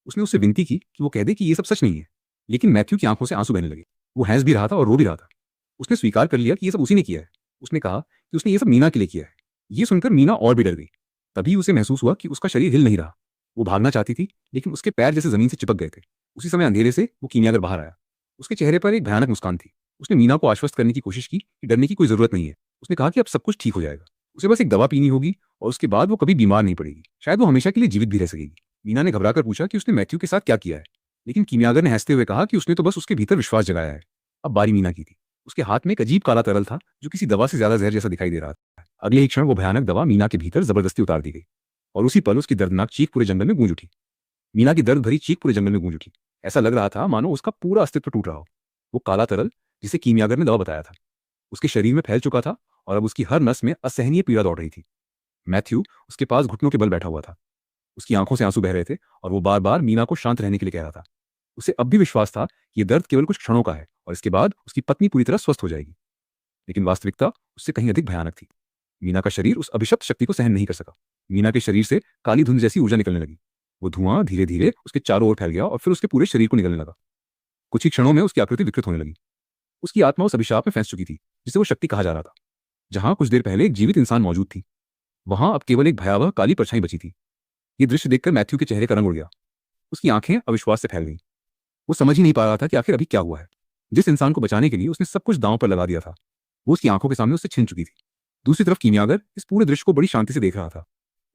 उसने उससे विनती की कि वो कह दे कि ये सब सच नहीं है। लेकिन मैथ्यू की आंखों से आंसू बहने लगे। वो हंस भी रहा था और रो भी रहा था। उसने स्वीकार कर लिया कि ये सब उसी ने किया है। उसने कहा कि उसने ये सब मीना के लिए किया है। ये सुनकर मीना और भी डर गई। तभी उसे महसूस हुआ कि उसका शरीर हिल नहीं रहा। वो भागना चाहती थी, लेकिन उसके पैर जैसे जमीन से चिपक गए थे। उसी समय अंधेरे से वो कीमियागर बाहर आया। उसके चेहरे पर एक भयानक मुस्कान थी। उसने मीना को आश्वस्त करने की कोशिश की कि डरने की कोई जरूरत नहीं है। उसने कहा कि अब सब कुछ ठीक हो जाएगा। उसे बस एक दवा पीनी होगी और उसके बाद वो कभी बीमार नहीं पड़ेगी। शायद वो हमेशा के लिए जीवित भी रह सकेगी। मीना ने घबराकर पूछा कि उसने मैथ्यू के साथ क्या किया है। लेकिन कीमियागर ने हंसते हुए कहा कि उसने तो बस उसके भीतर विश्वास जगाया है। अब बारी मीना की थी। उसके हाथ में एक अजीब काला तरल था जो किसी दवा से ज्यादा जहर जैसा दिखाई दे रहा था। अगले ही क्षण वो भयानक दवा मीना के भीतर जबरदस्ती उतार दी गई और उसी पल उसकी दर्दनाक चीख पूरे जंगल में गूंज उठी। मीना की दर्द भरी चीख पूरे जंगल में गूंज उठी। ऐसा लग रहा था मानो उसका पूरा अस्तित्व टूट रहा हो। वो काला तरल, जिसे कीमियागर ने दवा बताया था, उसके शरीर में फैल चुका था और अब उसकी हर नस में असहनीय पीड़ा दौड़ रही थी। मैथ्यू उसके पास घुटनों के बल बैठा हुआ था। उसकी आंखों से आंसू बह रहे थे और वो बार बार मीना को शांत रहने के लिए कह रहा था। उसे अब भी विश्वास था कि यह दर्द केवल कुछ क्षणों का है और इसके बाद उसकी पत्नी पूरी तरह स्वस्थ हो जाएगी। लेकिन वास्तविकता उससे कहीं अधिक भयानक थी। मीना का शरीर उस अभिशप्त शक्ति को सहन नहीं कर सका। मीना के शरीर से काली धुंध जैसी ऊर्जा निकलने लगी। वो धुआं धीरे धीरे उसके चारों ओर फैल गया और फिर उसके पूरे शरीर को निकलने लगा। कुछ ही क्षणों में उसकी आकृति विकृत होने लगी। उसकी आत्मा उस अभिशाप में फंस चुकी थी जिसे वो शक्ति कहा जा रहा था। जहां कुछ देर पहले एक जीवित इंसान मौजूद थी, वहां अब केवल एक भयावह काली परछाई बची थी। ये दृश्य देखकर मैथ्यू के चेहरे का रंग उड़ गया। उसकी आंखें अविश्वास से फैल गईं। वो समझ ही नहीं पा रहा था कि आखिर अभी क्या हुआ है। जिस इंसान को बचाने के लिए उसने सब कुछ दांव पर लगा दिया था, वो उसकी आंखों के सामने उससे छिन चुकी थी। दूसरी तरफ कीमियागर इस पूरे दृश्य को बड़ी शांति से देख रहा था।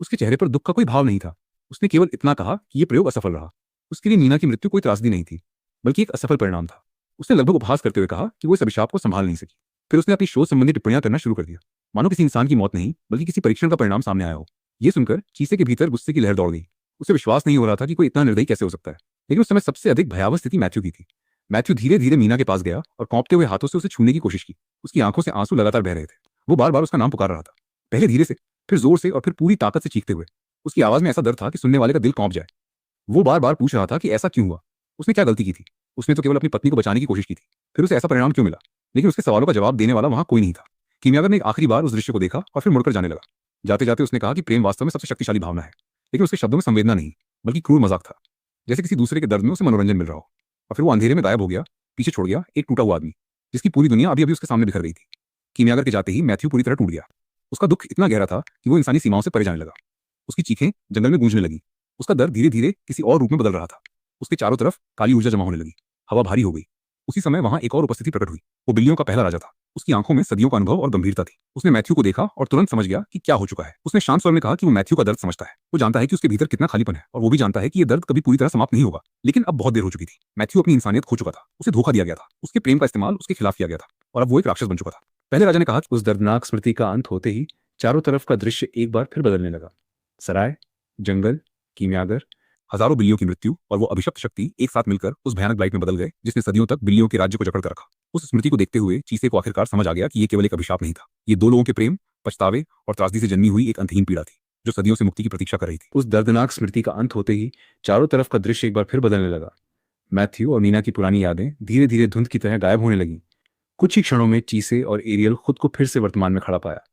उसके चेहरे पर दुख का कोई भाव नहीं था। उसने केवल इतना कहा कि यह प्रयोग असफल रहा। उसके लिए मीना की मृत्यु कोई त्रासदी नहीं थी, बल्कि एक असफल परिणाम था। उसने लगभग उपहास करते हुए कहा कि वो इस अभिशाप को संभाल नहीं सकी। फिर उसने अपनी शोध संबंधी टिप्पणियां करना शुरू कर दिया, मानो किसी इंसान की मौत नहीं बल्कि किसी परीक्षण का परिणाम सामने आया हो। ये सुनकर चीसे के भीतर गुस्से की लहर दौड़ गई। उसे विश्वास नहीं हो रहा था कि कोई इतना निर्दयी कैसे हो सकता है। लेकिन उस समय सबसे अधिक भयावह स्थिति मैथ्यू की थी। मैथ्यू धीरे धीरे मीना के पास गया और कांपते हुए हाथों से उसे छूने की कोशिश की। उसकी आंखों से आंसू लगातार बह रहे थे। वो बार बार उसका नाम पुकार रहा था, पहले धीरे से, फिर जोर से और फिर पूरी ताकत से चीखते हुए। उसकी आवाज में ऐसा डर था कि सुनने वाले का दिल कांप जाए। वो बार बार पूछ रहा था कि ऐसा क्यों हुआ, उसने क्या गलती की थी। उसने तो केवल अपनी पत्नी को बचाने की कोशिश की थी, फिर उसे ऐसा परिणाम क्यों मिला। लेकिन उसके सवालों का जवाब देने वाला वहां कोई नहीं था। कीमियागर ने एक आखिरी बार उस दृश्य को देखा और फिर मुड़कर जाने लगा। जाते जाते उसने कहा कि प्रेम वास्तव में सबसे शक्तिशाली भावना है। लेकिन उसके शब्दों में संवेदना नहीं, बल्कि क्रूर मजाक था, जैसे किसी दूसरे के दर्द में उसे मनोरंजन मिल रहा हो। और फिर वो अंधेरे में गायब हो गया। पीछे छोड़ गया एक टूटा हुआ आदमी, जिसकी पूरी दुनिया अभी अभी उसके सामने बिखर गई थी। कीमियागर के जाते ही मैथ्यू पूरी तरह टूट गया। उसका दुख इतना गहरा था कि वो इंसानी सीमाओं से परे जाने लगा। उसकी चीखें जंगल में गूंजने लगी। उसका दर्द धीरे धीरे किसी और रूप में बदल रहा था। उसके चारों तरफ काली ऊर्जा जमा होने लगी। हवा भारी हो गई। उसी समय वहां एक और उपस्थिति प्रकट हुई। वो बिल्लियों का पहला राजा था। उसकी आंखों में सदियों का अनुभव और गंभीरता थी। उसने मैथ्यू को देखा और तुरंत समझ गया कि क्या हो चुका है। उसने शांत स्वर में कहा कि वो मैथ्यू का दर्द समझता है। वो जानता है कि उसके भीतर कितना खालीपन है और वो भी जानता है कि ये दर्द कभी पूरी तरह समाप्त नहीं होगा। लेकिन अब बहुत देर हो चुकी थी। मैथ्यू अपनी इंसानियत खो चुका था। उसे धोखा दिया गया था। उसके प्रेम का इस्तेमाल उसके खिलाफ किया गया था और अब वो एक राक्षस बन चुका था। पहले राजा ने कहा कि उस दर्दनाक स्मृति का अंत होते ही चारों तरफ का दृश्य एक बार फिर बदलने लगा। सराय, जंगल, कीमियागर, हजारों बिल्लियों की मृत्यु और वो अभिशप्त शक्ति एक साथ मिलकर उस भयानक ब्लाइट में बदल गए जिसने सदियों तक बिल्लियों के राज्य को जकड़ कर रखा। उस स्मृति को देखते हुए चीसे को आखिरकार समझ आ गया कि ये केवल एक अभिशाप नहीं था। ये दो लोगों के प्रेम, पछतावे और त्रासदी से जन्मी हुई एक अंतहीन पीड़ा थी जो सदियों से मुक्ति की प्रतीक्षा कर रही थी। उस दर्दनाक स्मृति का अंत होते ही चारों तरफ का दृश्य एक बार फिर बदलने लगा। मैथ्यू और मीना की पुरानी यादें धीरे धीरे धुंध की तरह गायब होने लगीं। कुछ ही क्षणों में चीसे और एरियल खुद को फिर से वर्तमान में खड़ा पाया।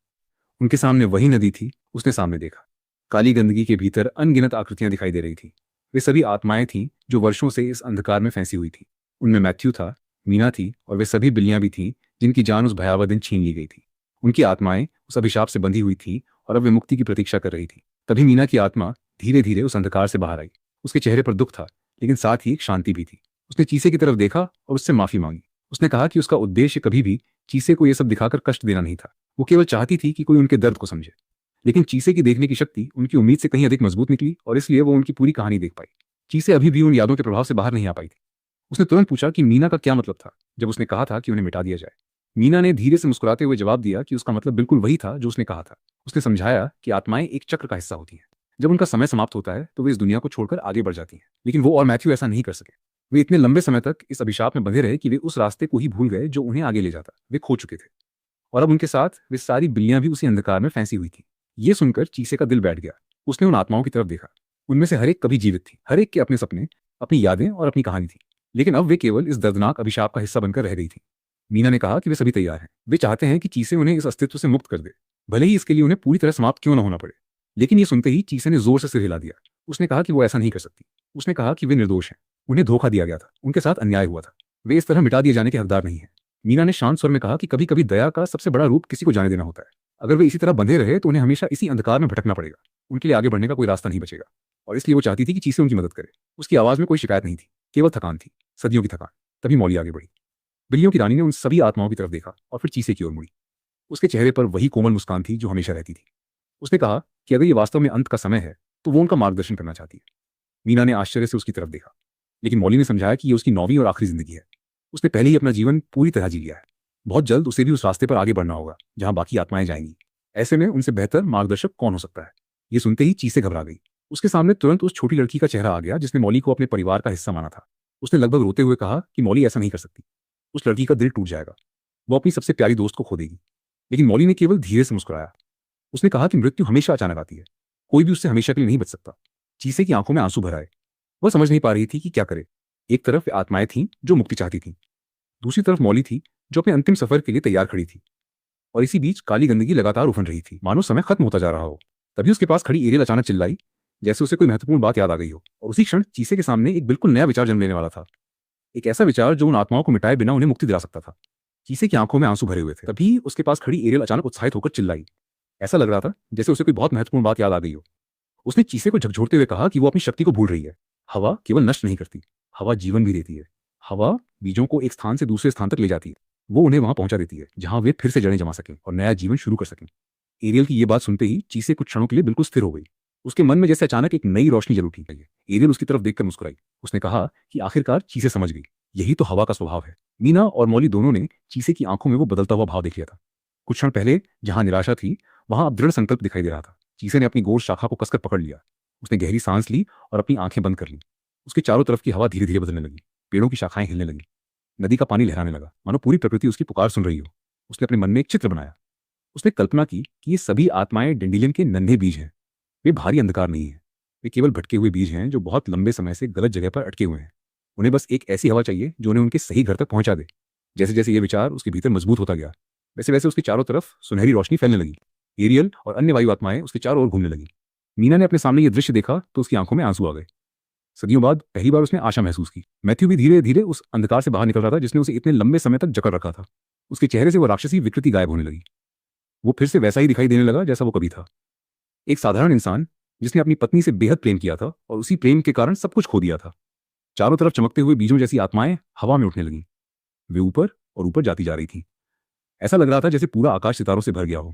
उनके सामने वही नदी थी उसने सामने देखा। काली गंदगी के भीतर अनगिनत आकृतियां दिखाई दे रही थी। वे सभी आत्माएं थीं जो वर्षों से इस अंधकार में फंसी हुई थी। उनमें मैथ्यू था, मीना थी और वे सभी बिल्लियां भी थीं जिनकी जान उस भयावह दिन छीन ली गई थी। उनकी आत्माएं उस अभिशाप से बंधी हुई थी और अब वे मुक्ति की प्रतीक्षा कर रही थी। तभी मीना की आत्मा धीरे धीरे उस अंधकार से बाहर आई। उसके चेहरे पर दुख था, लेकिन साथ ही एक शांति भी थी। उसने चीसे की तरफ देखा और उससे माफी मांगी। उसने कहा कि उसका उद्देश्य कभी भी चीसे को यह सब दिखाकर कष्ट देना नहीं था, वो केवल चाहती थी कि कोई उनके दर्द को समझे। लेकिन चीसे की देखने की शक्ति उनकी उम्मीद से कहीं अधिक मजबूत निकली और इसलिए वो उनकी पूरी कहानी देख पाई। चीसे अभी भी उन यादों के प्रभाव से बाहर नहीं आ पाई थी। उसने तुरंत पूछा कि मीना का क्या मतलब था जब उसने कहा था कि उन्हें मिटा दिया जाए। मीना ने धीरे से मुस्कुराते हुए जवाब दिया कि उसका मतलब बिल्कुल वही था जो उसने कहा था। उसने समझाया कि आत्माएं एक चक्र का हिस्सा होती हैं। जब उनका समय समाप्त होता है तो वे इस दुनिया को छोड़कर आगे बढ़ जाती हैं। लेकिन वो और मैथ्यू ऐसा नहीं कर सके। वे इतने लंबे समय तक इस अभिशाप में बंधे रहे कि वे उस रास्ते को ही भूल गए जो उन्हें आगे ले जाता। वे खो चुके थे और अब उनके साथ वे सारी बिल्लियां भी उसी अंधकार में फंसी हुई थी। ये सुनकर चीसे का दिल बैठ गया। उसने उन आत्माओं की तरफ देखा। उनमें से हर एक कभी जीवित थी, हर एक के अपने सपने, अपनी यादें और अपनी कहानी थी। लेकिन अब वे केवल इस दर्दनाक अभिशाप का हिस्सा बनकर रह गई थी। मीना ने कहा कि वे सभी तैयार हैं। वे चाहते हैं कि चीसे उन्हें इस अस्तित्व से मुक्त कर दे, भले ही इसके लिए उन्हें पूरी तरह समाप्त क्यों न होना पड़े। लेकिन ये सुनते ही चीसे ने जोर से सिर हिला दिया। उसने कहा कि वो ऐसा नहीं कर सकती। उसने कहा कि वे निर्दोष हैं, उन्हें धोखा दिया गया था, उनके साथ अन्याय हुआ था, वे इस तरह मिटा दिए जाने के हकदार नहीं हैं। मीना ने शांत स्वर में कहा कि कभी कभी दया का सबसे बड़ा रूप किसी को जाने देना होता है। अगर वे इसी तरह बंधे रहे तो उन्हें हमेशा इसी अंधकार में भटकना पड़ेगा। उनके लिए आगे बढ़ने का कोई रास्ता नहीं बचेगा। और इसलिए वो चाहती थी कि चीसे उनकी मदद करे। उसकी आवाज में कोई शिकायत नहीं थी, केवल थकान थी, सदियों की थकान। तभी मौली आगे बढ़ी। बिल्लियों की रानी ने उन सभी आत्माओं की तरफ देखा और फिर चीसे की ओर मुड़ी। उसके चेहरे पर वही कोमल मुस्कान थी जो हमेशा रहती थी। उसने कहा कि अगर ये वास्तव में अंत का समय है तो वो उनका मार्गदर्शन करना चाहती है। मीना ने आश्चर्य से उसकी तरफ देखा। लेकिन मौली ने समझाया कि ये उसकी 9वीं और आखिरी जिंदगी है। उसने पहले ही अपना जीवन पूरी तरह जी लिया है। बहुत जल्द उसे भी उस रास्ते पर आगे बढ़ना होगा जहां बाकी आत्माएं जाएंगी। ऐसे में उनसे बेहतर मार्गदर्शक कौन हो सकता है। ये सुनते ही चीसे घबरा गई। उसके सामने तुरंत उस छोटी लड़की का चेहरा आ गया जिसने मौली को अपने परिवार का हिस्सा माना था। उसने लगभग रोते हुए कहा कि मौली ऐसा नहीं कर सकती। उस लड़की का दिल टूट जाएगा, वो अपनी सबसे प्यारी दोस्त को खो देगी। लेकिन मौली ने केवल धीरे से मुस्कुराया। उसने कहा कि मृत्यु हमेशा अचानक आती है, कोई भी उससे हमेशा के लिए नहीं बच सकता। चीसे की आंखों में आंसू भर आए। वह समझ नहीं पा रही थी कि क्या करे। एक तरफ वे आत्माएं थीं जो मुक्ति चाहती थीं, दूसरी तरफ मौली थी जो अपने अंतिम सफर के लिए तैयार खड़ी थी। और इसी बीच काली गंदगी लगातार उफन रही थी, मानो समय खत्म होता जा रहा हो। तभी उसके पास खड़ी एरियल अचानक चिल्लाई, जैसे उसे कोई महत्वपूर्ण बात याद आ गई हो। और उसी क्षण चीसे के सामने एक बिल्कुल नया विचार जन्म लेने वाला था। एक ऐसा विचार जो उन आत्माओं को मिटाए बिना उन्हें मुक्ति दिला सकता था। चीसे की आंखों में आंसू भरे हुए थे। तभी उसके पास खड़ी एरियल अचानक उत्साहित होकर चिल्लाई। ऐसा लग रहा था जैसे उसे कोई बहुत महत्वपूर्ण बात याद आ गई हो। उसने चीसे को झकझोरते हुए कहा कि वो अपनी शक्ति को भूल रही है। हवा केवल नष्ट नहीं करती, हवा जीवन भी देती है। हवा बीजों को एक स्थान से दूसरे स्थान तक ले जाती है। वो उन्हें वहां पहुंचा देती है जहां वे फिर से जड़ें जमा सकें और नया जीवन शुरू कर सकें। एरियल की ये बात सुनते ही चीसे कुछ क्षणों के लिए बिल्कुल स्थिर हो गई। उसके मन में जैसे अचानक एक नई रोशनी जल उठी। एरियल उसकी तरफ देखकर मुस्कुराई। उसने कहा कि आखिरकार चीसे समझ गई, यही तो हवा का स्वभाव है। मीना और मौली दोनों ने चीसे की आंखों में वो बदलता हुआ भाव देख लिया था। कुछ क्षण पहले जहां निराशा थी वहां अब दृढ़ संकल्प दिखाई दे रहा था। चीसे ने अपनी गोर शाखा को कसकर पकड़ लिया। उसने गहरी सांस ली और अपनी आंखें बंद कर ली। उसके चारों तरफ की हवा धीरे धीरे बदलने लगी। पेड़ों की शाखाएं हिलने लगी, नदी का पानी लहराने लगा, मानो पूरी प्रकृति उसकी पुकार सुन रही हो। उसने अपने मन में एक चित्र बनाया। उसने कल्पना की कि ये सभी आत्माएं डेंडिलियन के नन्हे बीज हैं। वे भारी अंधकार नहीं है, वे केवल भटके हुए बीज हैं जो बहुत लंबे समय से गलत जगह पर अटके हुए हैं। उन्हें बस एक ऐसी हवा चाहिए जो उन्हें उनके सही घर तक पहुंचा दे। जैसे जैसे ये विचार उसके भीतर मजबूत होता गया, वैसे वैसे उसके चारों तरफ सुनहरी रोशनी फैलने लगी। एरियल और अन्य वायु आत्माएं उसके चारों ओर घूमने लगी। मीना ने अपने सामने ये दृश्य देखा तो उसकी आंखों में आंसू आ गए। सदियों बाद पहली बार उसने आशा महसूस की। मैथ्यू भी धीरे धीरे उस अंधकार से बाहर निकल रहा था जिसने उसे इतने लंबे समय तक जकड़ रखा था। उसके चेहरे से वो राक्षसी विकृति गायब होने लगी। वो फिर से वैसा ही दिखाई देने लगा जैसा वो कभी था। एक साधारण इंसान जिसने अपनी पत्नी से बेहद प्रेम किया था और उसी प्रेम के कारण सब कुछ खो दिया था। चारों तरफ चमकते हुए बीजों जैसी आत्माएं हवा में उठने लगीं। वे ऊपर और ऊपर जाती जा रही थीं। ऐसा लग रहा था जैसे पूरा आकाश सितारों से भर गया हो।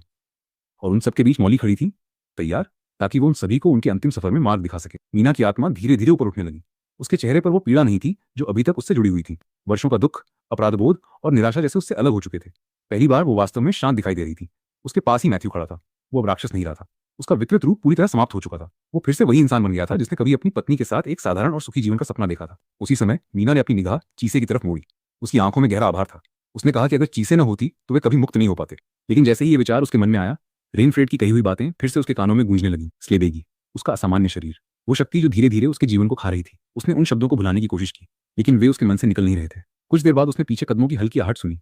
और उन सबके बीच मौली खड़ी थी, तैयार, ताकि वो उन सभी को उनके अंतिम सफर में मार्ग दिखा सके। मीना की आत्मा धीरे धीरे ऊपर उठने लगी। उसके चेहरे पर वो पीड़ा नहीं थी जो अभी तक उससे जुड़ी हुई थी। वर्षों का दुख, अपराधबोध और निराशा जैसे उससे अलग हो चुके थे। पहली बार वो वास्तव में शांत दिखाई दे रही थी। उसके पास ही मैथ्यू खड़ा था। वो अब राक्षस नहीं रहा था। उसका विकृत रूप पूरी तरह समाप्त हो चुका था। वो फिर से वही इंसान बन गया था जिसने कभी अपनी पत्नी के साथ एक साधारण और सुखी जीवन का सपना देखा था। उसी समय मीना ने अपनी निगाह चीसे की तरफ मोड़ी। उसकी आंखों में गहरा आभार था। उसने कहा कि अगर चीसे न होती तो वे कभी मुक्त नहीं हो पाते। लेकिन जैसे ही ये विचार उसके मन में आया, रेनफ्रेड की कही हुई बातें फिर से उसके कानों में गूंजने लगीं। स्लेबेगी, उसका असामान्य शरीर, वो शक्ति जो धीरे धीरे उसके जीवन को खा रही थी। उसने उन शब्दों को भुलाने की कोशिश की, लेकिन वे उसके मन से निकल नहीं रहे थे। कुछ देर बाद उसने पीछे कदमों की हल्की आहट सुनी।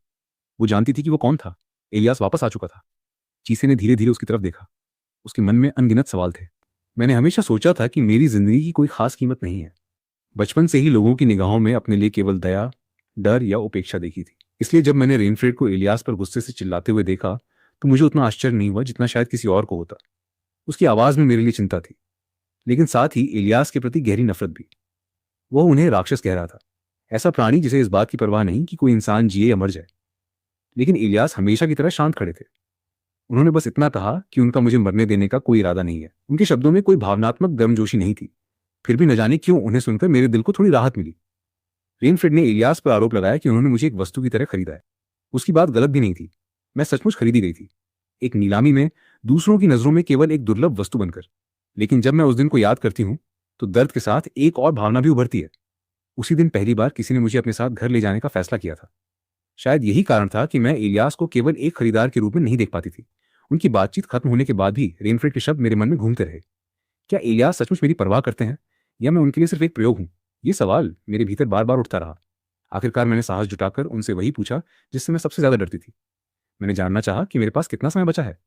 वो जानती थी कि वो कौन था। एलियास वापस आ चुका था। चीसे ने धीरे धीरे उसकी तरफ देखा। उसके मन में अनगिनत सवाल थे। मैंने हमेशा सोचा था कि मेरी जिंदगी की कोई खास कीमत नहीं है। बचपन से ही लोगों की निगाहों में अपने लिए केवल दया, डर या उपेक्षा देखी थी। इसलिए जब मैंने रेनफ्रेड को एलियास पर गुस्से से चिल्लाते हुए देखा तो मुझे उतना आश्चर्य नहीं हुआ जितना शायद किसी और को होता। उसकी आवाज में मेरे लिए चिंता थी, लेकिन साथ ही एलियास के प्रति गहरी नफरत भी। वह उन्हें राक्षस कह रहा था, ऐसा प्राणी जिसे इस बात की परवाह नहीं कि कोई इंसान जिए या मर जाए। लेकिन इलियास हमेशा की तरह शांत खड़े थे। उन्होंने बस इतना कहा कि उनका मुझे मरने देने का कोई इरादा नहीं है। उनके शब्दों में कोई भावनात्मक गर्मजोशी नहीं थी। फिर भी न जाने क्यों उन्हें सुनकर मेरे दिल को थोड़ी राहत मिली। रेनफ्रेड ने इलियास पर आरोप लगाया कि उन्होंने मुझे एक वस्तु की तरह खरीदा है। उसकी बात गलत भी नहीं थी। मैं सचमुच खरीदी गई थी, एक नीलामी में, दूसरों की नजरों में केवल एक दुर्लभ वस्तु बनकर। लेकिन जब मैं उस दिन को याद करती हूँ तो दर्द के साथ एक और भावना भी उभरती है। उसी दिन पहली बार किसी ने मुझे अपने साथ घर ले जाने का फैसला किया था। शायद यही कारण था कि मैं इलियास को केवल एक खरीदार के रूप में नहीं देख पाती थी। उनकी बातचीत खत्म होने के बाद भी रेनफ्रेड के शब्द मेरे मन में घूमते रहे। क्या इलियास सचमुच मेरी परवाह करते हैं, या मैं उनके लिए सिर्फ एक प्रयोग हूं? ये सवाल मेरे भीतर बार बार उठता रहा। आखिरकार मैंने साहस जुटाकर उनसे वही पूछा जिससे मैं सबसे ज्यादा डरती थी। मैंने जानना चाहा कि मेरे पास कितना समय बचा है।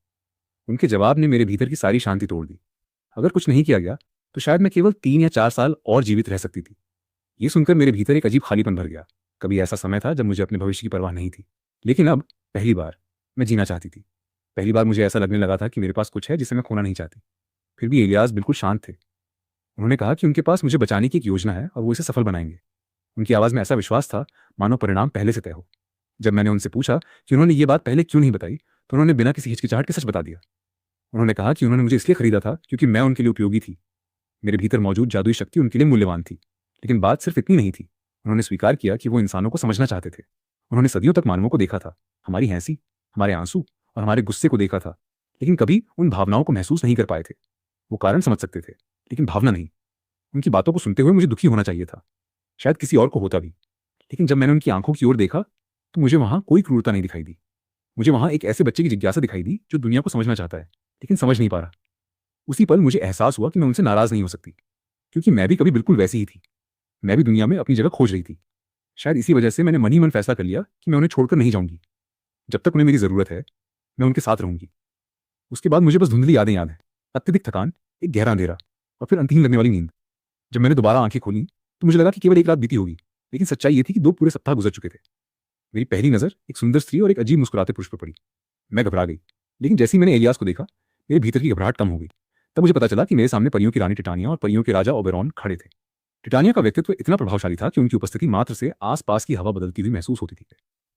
उनके जवाब ने मेरे भीतर की सारी शांति तोड़ दी। अगर कुछ नहीं किया गया तो शायद मैं केवल 3 या 4 साल और जीवित रह सकती थी। ये सुनकर मेरे भीतर एक अजीब खालीपन भर गया। कभी ऐसा समय था जब मुझे अपने भविष्य की परवाह नहीं थी, लेकिन अब पहली बार मैं जीना चाहती थी। पहली बार मुझे ऐसा लगने लगा था कि मेरे पास कुछ है जिसे मैं खोना नहीं चाहती। फिर भी इलियास बिल्कुल शांत थे। उन्होंने कहा कि उनके पास मुझे बचाने की एक योजना है और वो इसे सफल बनाएंगे। उनकी आवाज़ में ऐसा विश्वास था मानो परिणाम पहले से तय हो। जब मैंने उनसे पूछा कि उन्होंने ये बात पहले क्यों नहीं बताई, तो उन्होंने बिना किसी हिचकिचाहट के सच बता दिया। उन्होंने कहा कि उन्होंने मुझे इसलिए खरीदा था क्योंकि मैं उनके लिए उपयोगी थी। मेरे भीतर मौजूद जादुई शक्ति उनके लिए मूल्यवान थी। लेकिन बात सिर्फ इतनी नहीं थी। उन्होंने स्वीकार किया कि वो इंसानों को समझना चाहते थे। उन्होंने सदियों तक मानवों को देखा था, हमारी हंसी, हमारे आंसू और हमारे गुस्से को देखा था, लेकिन कभी उन भावनाओं को महसूस नहीं कर पाए थे। वो कारण समझ सकते थे, लेकिन भावना नहीं। उनकी बातों को सुनते हुए मुझे दुखी होना चाहिए था, शायद किसी और को होता भी। लेकिन जब मैंने उनकी आंखों की ओर देखा तो मुझे वहां कोई क्रूरता नहीं दिखाई दी। मुझे वहां एक ऐसे बच्चे की जिज्ञासा दिखाई दी जो दुनिया को समझना चाहता है, लेकिन समझ नहीं पा रहा। उसी पल मुझे एहसास हुआ कि मैं उनसे नाराज नहीं हो सकती, क्योंकि मैं भी कभी बिल्कुल वैसी ही थी। मैं भी दुनिया में अपनी जगह खोज रही थी। शायद इसी वजह से मैंने मन ही मन फैसला कर लिया कि मैं उन्हें छोड़कर नहीं जाऊंगी। जब तक उन्हें मेरी जरूरत है मैं उनके साथ रहूंगी। उसके बाद मुझे बस धुंधली यादें याद हैं, अत्यधिक थकान, एक गहरा अंधेरा और फिर अंतहीन लगने वाली नींद। जब मैंने दोबारा आंखें खोली तो मुझे लगा कि केवल एक रात बीती होगी, लेकिन सच्चाई ये थी कि 2 पूरे सप्ताह गुजर चुके थे। मेरी पहली नजर एक सुंदर स्त्री और एक अजीब मुस्कुराते पुरुष पर पड़ी। मैं घबरा गई, लेकिन जैसे ही मैंने इलियास को देखा मेरे भीतर की घबराहट कम हो गई। तब मुझे पता चला कि मेरे सामने परियों की रानी टिटानिया और परियों के राजा ओबेरॉन खड़े थे। टिटानिया का व्यक्तित्व इतना प्रभावशाली था कि उनकी उपस्थिति मात्र से आसपास की हवा बदलती हुई महसूस होती थी।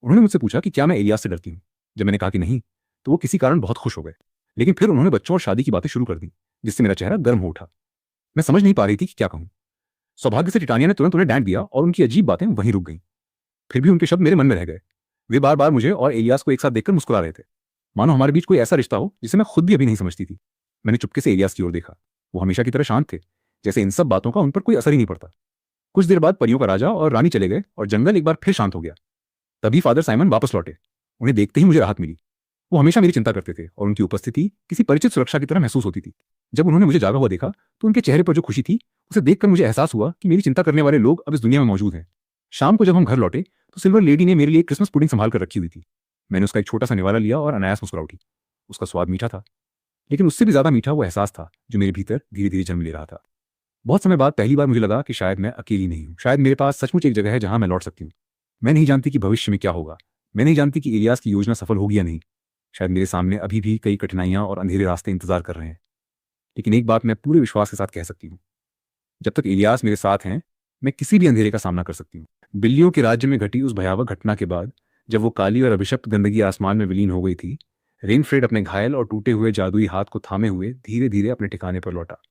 उन्होंने मुझसे पूछा कि क्या मैं इलियास से डरती हूँ। जब मैंने कहा कि नहीं, तो वो किसी कारण बहुत खुश हो गए। लेकिन फिर उन्होंने बच्चों और शादी की बातें शुरू कर दी, जिससे मेरा चेहरा गर्म हो उठा। मैं समझ नहीं पा रही थी कि क्या कहूँ। सौभाग्य से टिटानिया ने तुरंत उन्हें डांट दिया और उनकी अजीब बातें वहीं रुक गईं। फिर भी उनके शब्द मेरे मन में रह गए। वे बार बार मुझे और एलियास को एक साथ देखकर मुस्कुरा रहे थे, मानो हमारे बीच कोई ऐसा रिश्ता हो जिसे मैं खुद भी अभी नहीं समझती थी। मैंने चुपके से एलियास की ओर देखा। वो हमेशा की तरह शांत थे, जैसे इन सब बातों का उन पर कोई असर ही नहीं पड़ता। कुछ देर बाद परियों का राजा और रानी चले गए और जंगल एक बार फिर शांत हो गया। तभी फादर साइमन वापस लौटे। उन्हें देखते ही मुझे राहत मिली। वो हमेशा मेरी चिंता करते थे और उनकी उपस्थिति किसी परिचित सुरक्षा की तरह महसूस होती थी। जब उन्होंने मुझे जागा हुआ देखा तो उनके चेहरे पर जो खुशी थी, उसे देखकर मुझे एहसास हुआ कि मेरी चिंता करने वाले लोग अब इस दुनिया में मौजूद हैं। शाम को जब हम घर लौटे तो सिल्वर लेडी ने मेरे लिए क्रिसमस पुडिंग संभाल कर रखी हुई थी। मैंने उसका एक छोटा सा निवाला लिया और अनायास मुस्कुरा उठी। उसका स्वाद मीठा था, लेकिन उससे भी ज्यादा मीठा वो एहसास था जो मेरे भीतर धीरे धीरे जन्म ले रहा था। बहुत समय बाद पहली बार मुझे लगा कि शायद मैं अकेली नहीं हूँ। शायद मेरे पास सचमुच एक जगह है जहां मैं लौट सकती हूँ। मैं नहीं जानती कि भविष्य में क्या होगा। मैं नहीं जानती कि इलियास की योजना सफल होगी या नहीं। शायद मेरे सामने अभी भी कई कठिनाइयां और अंधेरे रास्ते इंतजार कर रहे हैं। लेकिन एक बात मैं पूरे विश्वास के साथ कह सकती हूँ, जब तक इलियास मेरे साथ हैं मैं किसी भी अंधेरे का सामना कर सकती हूँ। बिल्लियों के राज्य में घटी उस भयावह घटना के बाद, जब वो काली और अभिशप्त गंदगी आसमान में विलीन हो गई थी, रेनफ्रेड अपने घायल और टूटे हुए जादुई हाथ को थामे हुए धीरे धीरे अपने ठिकाने पर लौटा।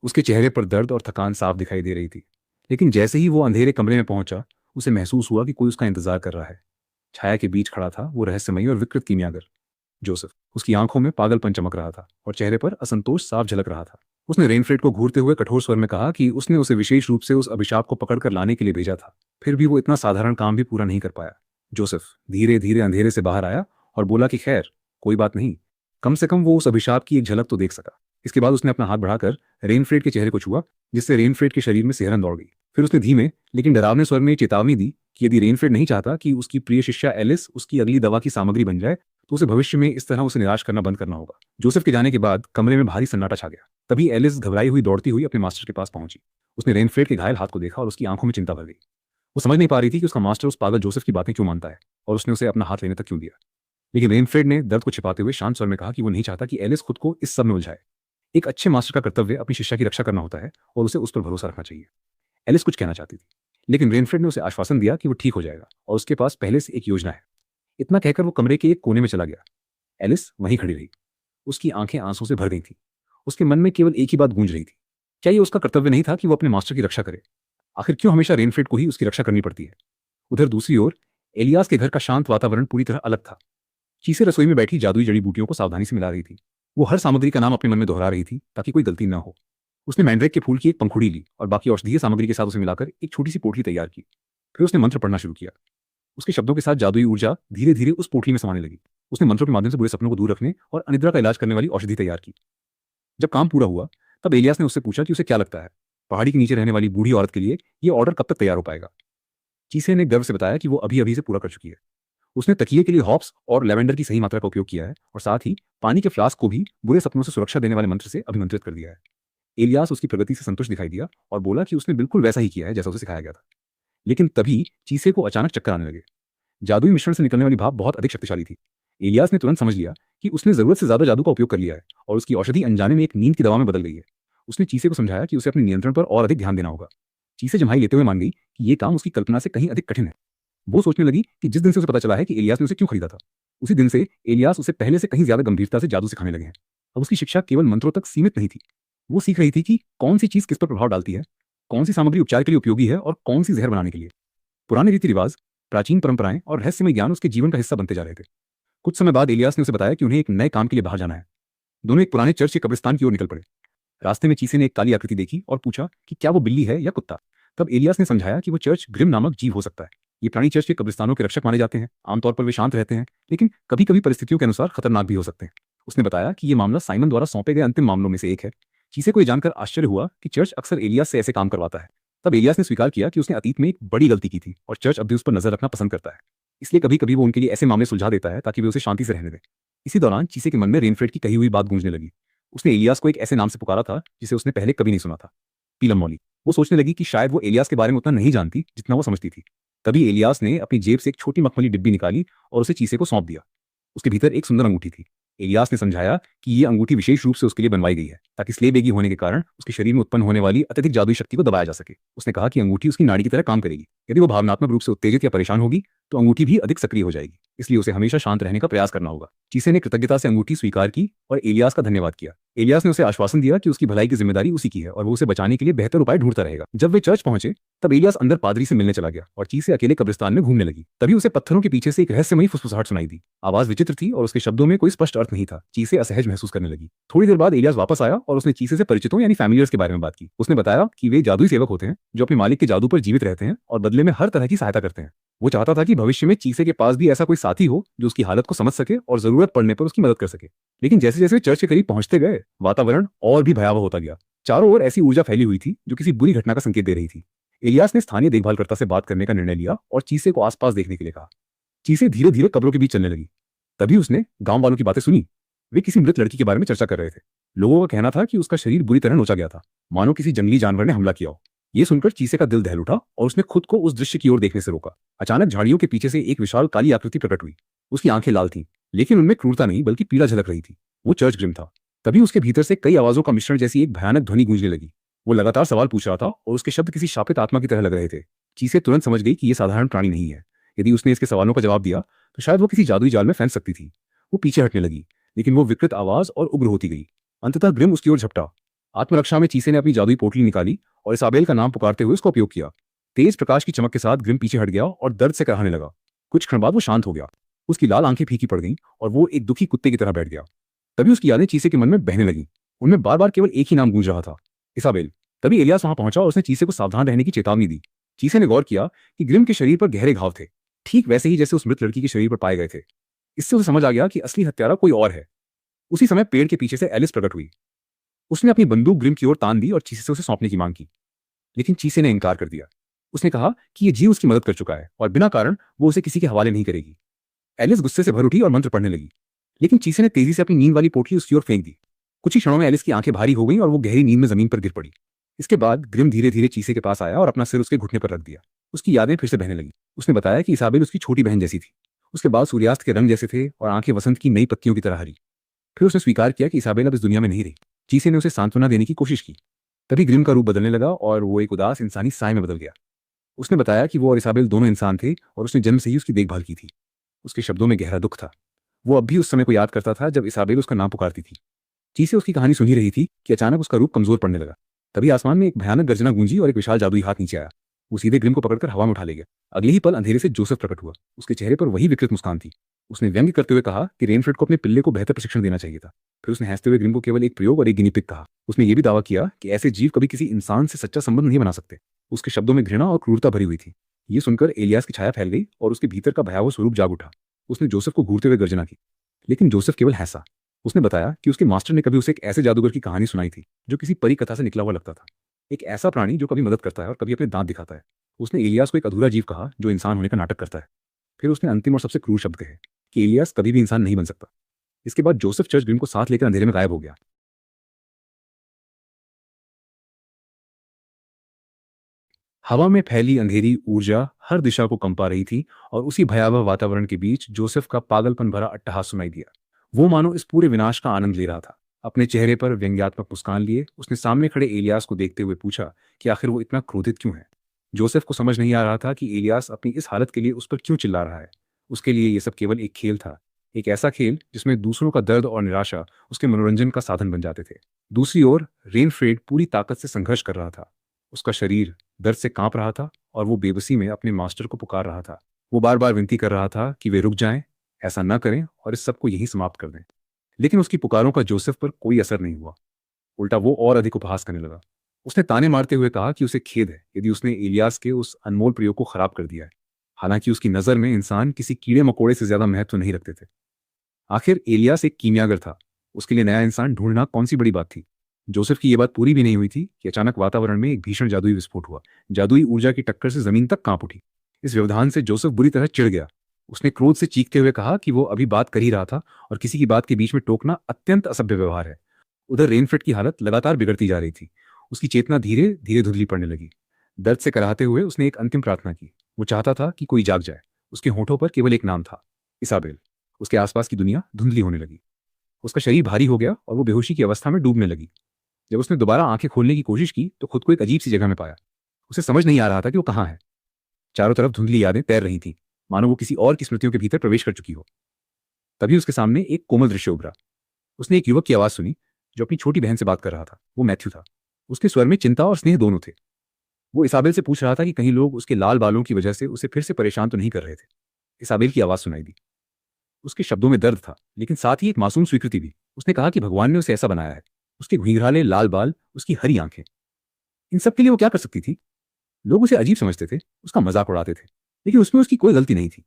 उसके चेहरे पर दर्द और थकान साफ दिखाई दे रही थी। लेकिन जैसे ही वो अंधेरे कमरे में पहुंचा, उसे महसूस हुआ कि कोई उसका इंतजार कर रहा है। छाया के बीच खड़ा था वो रहस्यमयी और विकृत कीमियागर जोसेफ। उसकी आंखों में पागलपन चमक रहा था और चेहरे पर असंतोष साफ झलक रहा था। उसने रेनफ्रेड को घूरते हुए कठोर स्वर में कहा कि उसने उसे विशेष रूप से उस अभिशाप को पकड़कर लाने के लिए भेजा था। फिर भी वो इतना साधारण काम भी पूरा नहीं कर पाया। जोसेफ धीरे धीरे अंधेरे से बाहर आया और बोला कि खैर, कोई बात नहीं, कम से कम वो उस अभिशाप की एक झलक तो देख सका। इसके बाद उसने अपना हाथ बढ़ाकर रेनफ्रेड के चेहरे को छुआ, जिससे रेनफ्रेड के शरीर में सिहरन दौड़ गई। फिर उसने धीमे लेकिन डरावने स्वर में चेतावनी दी कि यदि रेनफ्रेड नहीं चाहता कि उसकी प्रिय शिष्या एलिस उसकी अगली दवा की सामग्री बन जाए, तो उसे भविष्य में इस तरह उसे निराश करना बंद करना होगा। जोसेफ के जाने के बाद कमरे में भारी सन्नाटा छा गया। तभी एलिस घबराई हुई दौड़ती हुई अपने मास्टर के पास पहुंची। उसने रेनफ्रेड के घायल हाथ को देखा और उसकी आंखों में चिंता भर गई। वो समझ नहीं पा रही थी कि उसका मास्टर उस पागल जोसेफ की बातें क्यों मानता है और उसने उसे अपना हाथ लेने तक क्यों दिया। लेकिन रेनफ्रेड ने दर्द को छिपाते हुए शांत स्वर में कहा कि वो नहीं चाहता कि एलिस खुद को इस सब में उलझाए। एक अच्छे मास्टर का कर्तव्य अपनी शिष्या की रक्षा करना होता है और उसे उस पर भरोसा रखना चाहिए। एलिस कुछ कहना चाहती थी, लेकिन रेनफ्रेड ने उसे आश्वासन दिया कि वो ठीक हो जाएगा और उसके पास पहले से एक योजना है। इतना कहकर वो कमरे के एक कोने में चला गया। एलिस वहीं खड़ी रही। उसकी आंखें आंसू से भर गई थीं। उसके मन में केवल एक ही बात गूंज रही थी, क्या ये उसका कर्तव्य नहीं था कि वो अपने मास्टर की रक्षा करे? आखिर क्यों हमेशा रेनफ्रेड को ही उसकी रक्षा करनी पड़ती है? उधर दूसरी ओर एलियास के घर का शांत वातावरण पूरी तरह अलग था। चीसे रसोई में बैठी जादुई जड़ी बूटियों को सावधानी से मिला रही थी। वो हर सामग्री का नाम अपने मन में दोहरा रही थी ताकि कोई गलती न हो। उसने मैंड्रेक के फूल की एक पंखुड़ी ली और बाकी औषधीय सामग्री के साथ उसे मिलाकर एक छोटी सी पोटली तैयार की। फिर उसने मंत्र पढ़ना शुरू किया। उसके शब्दों के साथ जादुई ऊर्जा धीरे धीरे उस पोटली में समाने लगी। उसने मंत्रों के माध्यम से बुरे सपनों को दूर रखने और अनिद्रा का इलाज करने वाली औषधि तैयार की। जब काम पूरा हुआ तब एलियास ने उससे पूछा कि उसे क्या लगता है, पहाड़ी के नीचे रहने वाली बूढ़ी औरत के लिए ये ऑर्डर कब तक तैयार हो पाएगा? चीसे ने गर्व से बताया कि वो अभी अभी से पूरा कर चुकी है। उसने तकिए के लिए हॉप्स और लेवेंडर की सही मात्रा का उपयोग किया है और साथ ही पानी के फ्लास्क को भी बुरे सपनों से सुरक्षा देने वाले मंत्र से अभिमंत्रित कर दिया है। एलियास उसकी प्रगति से संतुष्ट दिखाई दिया और बोला कि उसने बिल्कुल वैसा ही किया है जैसा उसे सिखाया गया था। लेकिन तभी चीसे को अचानक चक्कर आने लगे। जादुई मिश्रण से निकलने वाली भाप बहुत अधिक शक्तिशाली थी। एलियास ने तुरंत समझ लिया कि उसने जरूरत से ज्यादा जादू का उपयोग कर लिया है और उसकी औषधि अनजाने में एक नींद की दवा में बदल गई है। उसने चीसे को समझाया कि उसे अपने नियंत्रण पर और अधिक ध्यान देना होगा। चीसे जम्हाई लेते हुए मान गई कि ये काम उसकी कल्पना से कहीं अधिक कठिन है। वो सोचने लगी कि जिस दिन से उसे पता चला है कि एलियास ने उसे क्यों खरीदा था, उसी दिन से एलियास उसे पहले से कहीं ज्यादा गंभीरता से जादू सिखाने लगे हैं। अब उसकी शिक्षा केवल मंत्रों तक सीमित नहीं थी। वो सीख रही थी कि कौन सी चीज किस पर प्रभाव डालती है, कौन सी सामग्री उपचार के लिए उपयोगी है और कौन सी जहर बनाने के लिए। पुराने रीति रिवाज, प्राचीन परंपराएं और रहस्यमय ज्ञान उसके जीवन का हिस्सा बनते जा रहे थे। कुछ समय बाद एलियास ने उसे बताया कि उन्हें एक नए काम के लिए बाहर जाना है। दोनों एक पुराने चर्च के कब्रिस्तान की ओर निकल पड़े। रास्ते में चीसे ने एक काली आकृति देखी और पूछा कि क्या वो बिल्ली है या कुत्ता। तब एलियास ने समझाया कि वो चर्च ग्रिम नामक जीव हो सकता है। ये प्राणी चर्च के कब्रिस्तानों के रक्षक माने जाते हैं। आमतौर पर वे शांत रहते हैं, लेकिन कभी कभी परिस्थितियों के अनुसार खतरनाक भी हो सकते हैं। उसने बताया कि ये मामला साइमन द्वारा सौंपे गए अंतिम मामलों में से एक है। चीसे को यह जानकर आश्चर्य हुआ कि चर्च अक्सर एलियास से ऐसे काम करवाता है। तब एलियास ने स्वीकार किया कि उसने अतीत में एक बड़ी गलती की थी और चर्च अब भी उस पर नजर रखना पसंद करता है। इसलिए कभी कभी वो उनके लिए ऐसे मामले सुलझा देता है ताकि वे उसे शांति से रहने दें। इसी दौरान चीसे के मन में रेनफ्रेड की कही हुई बात गूंजने लगी। उसने एलियास को एक ऐसे नाम से पुकारा था जिसे उसने पहले कभी नहीं सुना था, पीलम मौली। वो सोचने लगी कि शायद वो एलियास के बारे में उतना नहीं जानती जितना वो समझती थी। तभी एलियास ने अपनी जेब से एक छोटी मखमली डिब्बी निकाली और उसे चीसे को सौंप दिया। उसके भीतर एक सुंदर अंगूठी थी। एलियास ने समझाया कि ये अंगूठी विशेष रूप से उसके लिए बनवाई गई है ताकि स्लेबेगी होने के कारण उसके शरीर में उत्पन्न होने वाली अत्यधिक जादुई शक्ति को दबाया जा सके। उसने कहा कि अंगूठी उसकी नाड़ी की तरह काम करेगी। यदि वो भावनात्मक रूप से उत्तेजित या परेशान होगी तो अंगूठी भी अधिक सक्रिय हो जाएगी, इसलिए उसे हमेशा शांत रहने का प्रयास करना होगा। चीसे ने कृतज्ञता से अंगूठी स्वीकार की और एलियास का धन्यवाद किया। एलियास ने उसे आश्वासन दिया कि उसकी भलाई की जिम्मेदारी उसी की है और वो उसे बचाने के लिए बेहतर उपाय ढूंढता रहेगा। जब वे चर्च पहुंचे तब एलियास अंदर पादरी से मिलने चला गया और चीसे अकेले कब्रिस्तान में घूमने लगी। तभी उसे पत्थरों के पीछे से एक रहस्यमयी फुसफुसाहट सुनाई दी। आवाज विचित्र थी और उसके शब्दों में कोई स्पष्ट अर्थ नहीं था। चीसे असहज महसूस करने लगी। थोड़ी देर बाद एलियास वापस आया और उसने चीसे से परिचितों यानी फैमिलियर्स के बारे में बात की। उसने बताया कि वे जादुई सेवक होते हैं जो अपने मालिक के जादू पर जीवित रहते हैं और बदले में हर तरह की सहायता करते हैं। वो चाहता था कि भविष्य में चीसे के पास भी ऐसा कोई साथी हो जो उसकी हालत को समझ सके और जरूरत पड़ने पर उसकी मदद कर सके। लेकिन जैसे जैसे वे चर्च के करीब पहुंचते गए वातावरण और भी भयावह होता गया। चारों ओर ऐसी ऊर्जा फैली हुई थी जो किसी बुरी घटना का संकेत दे रही थी। एलियास ने स्थानीय देखभालकर्ता से बात करने का निर्णय लिया और चीसे को आसपास देखने के लिए कहा। चीसे धीरे धीरे कब्रों के बीच चलने लगी। तभी उसने गांव वालों की बातें सुनी। वे किसी मृत लड़की के बारे में चर्चा कर रहे थे। लोगों का कहना था कि उसका शरीर बुरी तरह नोचा गया था, मानो किसी जंगली जानवर ने हमला किया हो। ये सुनकर चीसे का दिल दहल उठा और उसने खुद को उस दृश्य की ओर देखने से रोका। अचानक झाड़ियों के पीछे से एक विशाल काली आकृति प्रकट हुई। उसकी आंखें लाल थीं, लेकिन उनमें क्रूरता नहीं बल्कि पीड़ा झलक रही थी। वो चर्च ग्रिम था। तभी उसके भीतर से कई आवाजों का मिश्रण जैसी एक भयानक ध्वनि गूंजने लगी। वो लगातार सवाल पूछ रहा था और उसके शब्द किसी शापित आत्मा की तरह लग रहे थे। चीसे तुरंत समझ गई कि यह साधारण प्राणी नहीं है। यदि उसने इसके सवालों का जवाब दिया तो शायद वो किसी जादुई जाल में फंस सकती थी। वो पीछे हटने लगी, लेकिन वो विकृत आवाज और उग्र होती गई। अंततः ग्रिम उसकी ओर झपटा। आत्मरक्षा में चीसे ने अपनी जादुई पोटली निकाली और इसाबेल का नाम पुकारते हुए उसका उपयोग किया। तेज प्रकाश की चमक के साथ ग्रिम पीछे हट गया और दर्द से कराहने लगा। कुछ क्षण बाद वो शांत हो गया। उसकी लाल आंखें फीकी पड़ गईं और वो एक दुखी कुत्ते की तरह बैठ गया। तभी उसकी यादें चीसे के मन में बहने लगीं। उनमें बार बार केवल एक ही नाम गूंज रहा था, इसाबेल। तभी एलियास वहां पहुंचा और उसने चीसे को सावधान रहने की चेतावनी दी। चीसे ने गौर किया कि ग्रिम के शरीर पर गहरे घाव थे, ठीक वैसे ही जैसे उस मृत लड़की के शरीर पर पाए गए थे। इससे उसे समझ आ गया कि असली हत्यारा कोई और है। उसी समय पेड़ के पीछे से एलिस प्रकट हुई। उसने अपनी बंदूक ग्रिम की ओर तान दी और चीसे से उसे सौंपने की मांग की, लेकिन चीसे ने इनकार कर दिया। उसने कहा कि ये जीव उसकी मदद कर चुका है और बिना कारण वो उसे किसी के हवाले नहीं करेगी। एलिस गुस्से से भर उठी और मंत्र पढ़ने लगी, लेकिन चीसे ने तेजी से अपनी नींद वाली पोटली उसकी ओर फेंक दी। कुछ ही क्षणों में एलिस की आंखें भारी हो गईं और वो गहरी नींद में जमीन पर गिर पड़ी। इसके बाद ग्रिम धीरे धीरे चीसे के पास आया और अपना सिर उसके घुटने पर रख दिया। उसकी यादें फिर से बहने लगी। उसने बताया कि इसाबेल उसकी छोटी बहन जैसी थी। उसके बाल सूर्यास्त के रंग जैसे थे और आंखें वसंत की नई पत्तियों की तरह हरी। फिर उसने स्वीकार किया कि इसाबेल अब इस दुनिया में नहीं रही। चीसे ने उसे सांत्वना देने की कोशिश की। तभी ग्रिम का रूप बदलने लगा और वो एक उदास इंसानी साय में बदल गया। उसने बताया कि वो और इसाबेल दोनों इंसान थे और उसने जन्म से ही उसकी देखभाल की थी। उसके शब्दों में गहरा दुख था। वो अब भी उस समय को याद करता था जब इसाबेल उसका नाम पुकारती थी। चीसे उसकी कहानी सुन ही रही थी कि अचानक उसका रूप कमजोर पड़ने लगा। तभी आसमान में एक भयानक गर्जना गूंजी और एक विशाल जादुई हाथ नीचे आया। वो सीधे ग्रिम को पकड़कर हवा में उठा ले गया। अगले ही पल अंधेरे से जोसेफ प्रकट हुआ। उसके चेहरे पर वही विकृत मुस्कान थी। उसने व्यंग्य करते हुए कहा कि रेनफ्रेड को अपने पिल्ले को बेहतर प्रशिक्षण देना चाहिए था। फिर उसने हंसते हुए ग्रिम को केवल एक प्रयोग और एक गिनी पिग कहा। उसने ये भी दावा किया कि ऐसे जीव कभी किसी इंसान से सच्चा संबंध नहीं बना सकते। उसके शब्दों में घृणा और क्रूरता भरी हुई थी। ये सुनकर एलियास की छाया फैल गई और उसके भीतर का भयावह स्वरूप जाग उठा। उसने जोसेफ को घूरते हुए गर्जना की, लेकिन जोसेफ केवल हंसा। उसने बताया कि उसके मास्टर ने कभी उसे एक ऐसे जादूगर की कहानी सुनाई थी जो किसी परी कथा से निकला हुआ लगता था। एक ऐसा प्राणी जो कभी मदद करता है और कभी अपने दांत दिखाता है। उसने एलियास को एक अधूरा जीव कहा जो इंसान होने का नाटक करता है। फिर उसने अंतिम और सबसे क्रूर शब्द कहे कि एलियास कभी भी इंसान नहीं बन सकता। इसके बाद जोसेफ चर्च ग्रिम को साथ लेकर अंधेरे में गायब हो गया। हवा में फैली अंधेरी ऊर्जा हर दिशा को कंपा रही थी और उसी भयावह वातावरण के बीच जोसेफ का पागलपन भरा अट्टहास सुनाई दिया। वो मानो इस पूरे विनाश का आनंद ले रहा था। अपने चेहरे पर व्यंग्यात्मक मुस्कान लिए उसने सामने खड़े एलियास को देखते हुए पूछा कि आखिर वो इतना क्रोधित क्यों है। जोसेफ को समझ नहीं आ रहा था कि एलियास अपनी इस हालत के लिए उस पर क्यों चिल्ला रहा है। उसके लिए ये सब केवल एक खेल था। एक ऐसा खेल जिसमें दूसरों का दर्द और निराशा उसके मनोरंजन का साधन बन जाते थे। दूसरी ओर रेनफ्रेड पूरी ताकत से संघर्ष कर रहा था। उसका शरीर दर्द से कांप रहा था और वो बेबसी में अपने मास्टर को पुकार रहा था। वो बार बार विनती कर रहा था कि वे रुक जाएं, ऐसा न करें और इस सब को यहीं समाप्त कर दें। लेकिन उसकी पुकारों का जोसेफ पर कोई असर नहीं हुआ। उल्टा वो और अधिक उपहास करने लगा। उसने ताने मारते हुए कहा कि उसे खेद है यदि उसने इलियास के उस अनमोल प्रयोग को खराब कर दिया है। हालांकि उसकी नज़र में इंसान किसी कीड़े मकोड़े से ज्यादा महत्व नहीं रखते थे। आखिर एलियास एक कीमियागर था। उसके लिए नया इंसान ढूंढना कौन सी बड़ी बात थी। जोसेफ की यह बात पूरी भी नहीं हुई थी कि अचानक वातावरण में एक भीषण जादुई विस्फोट हुआ। जादुई ऊर्जा की टक्कर से जमीन तक कांप उठी। इस व्यवधान से जोसेफ बुरी तरह चिढ़ गया। उसने क्रोध से चीखते हुए कहा कि वो अभी बात कर ही रहा था और किसी की बात के बीच में टोकना अत्यंत असभ्य व्यवहार है। उधर रेनफ्रेड की हालत लगातार बिगड़ती जा रही थी। उसकी चेतना धीरे धीरे धुंधली पड़ने लगी। दर्द से कराहते हुए उसने एक अंतिम प्रार्थना की। वो चाहता था कि कोई जाग जाए। उसके होठों पर केवल एक नाम था, इसाबेल। उसके आसपास की दुनिया धुंधली होने लगी। उसका शरीर भारी हो गया और वो बेहोशी की अवस्था में डूबने लगी। जब उसने दोबारा आंखें खोलने की कोशिश की तो खुद को एक अजीब सी जगह में पाया। उसे समझ नहीं आ रहा था कि वो कहाँ है। चारों तरफ धुंधली यादें तैर रही थी, मानो वो किसी और की स्मृतियों के भीतर प्रवेश कर चुकी हो। तभी उसके सामने एक कोमल दृश्य उभरा। उसने एक युवक की आवाज सुनी जो अपनी छोटी बहन से बात कर रहा था। वो मैथ्यू था। उसके स्वर में चिंता और स्नेह दोनों थे। वो इसाबेल से पूछ रहा था कि कहीं लोग उसके लाल बालों की वजह से उसे फिर से परेशान तो नहीं कर रहे थे। इसाबेल की आवाज सुनाई दी। उसके शब्दों में दर्द था, लेकिन साथ ही एक मासूम स्वीकृति भी। उसने कहा कि भगवान ने उसे ऐसा बनाया है। उसके घुंघराले लाल बाल, उसकी हरी आंखें, इन सब के लिए वो क्या कर सकती थी। लोग उसे अजीब समझते थे, उसका मजाक उड़ाते थे, लेकिन उसमें उसकी कोई गलती नहीं थी।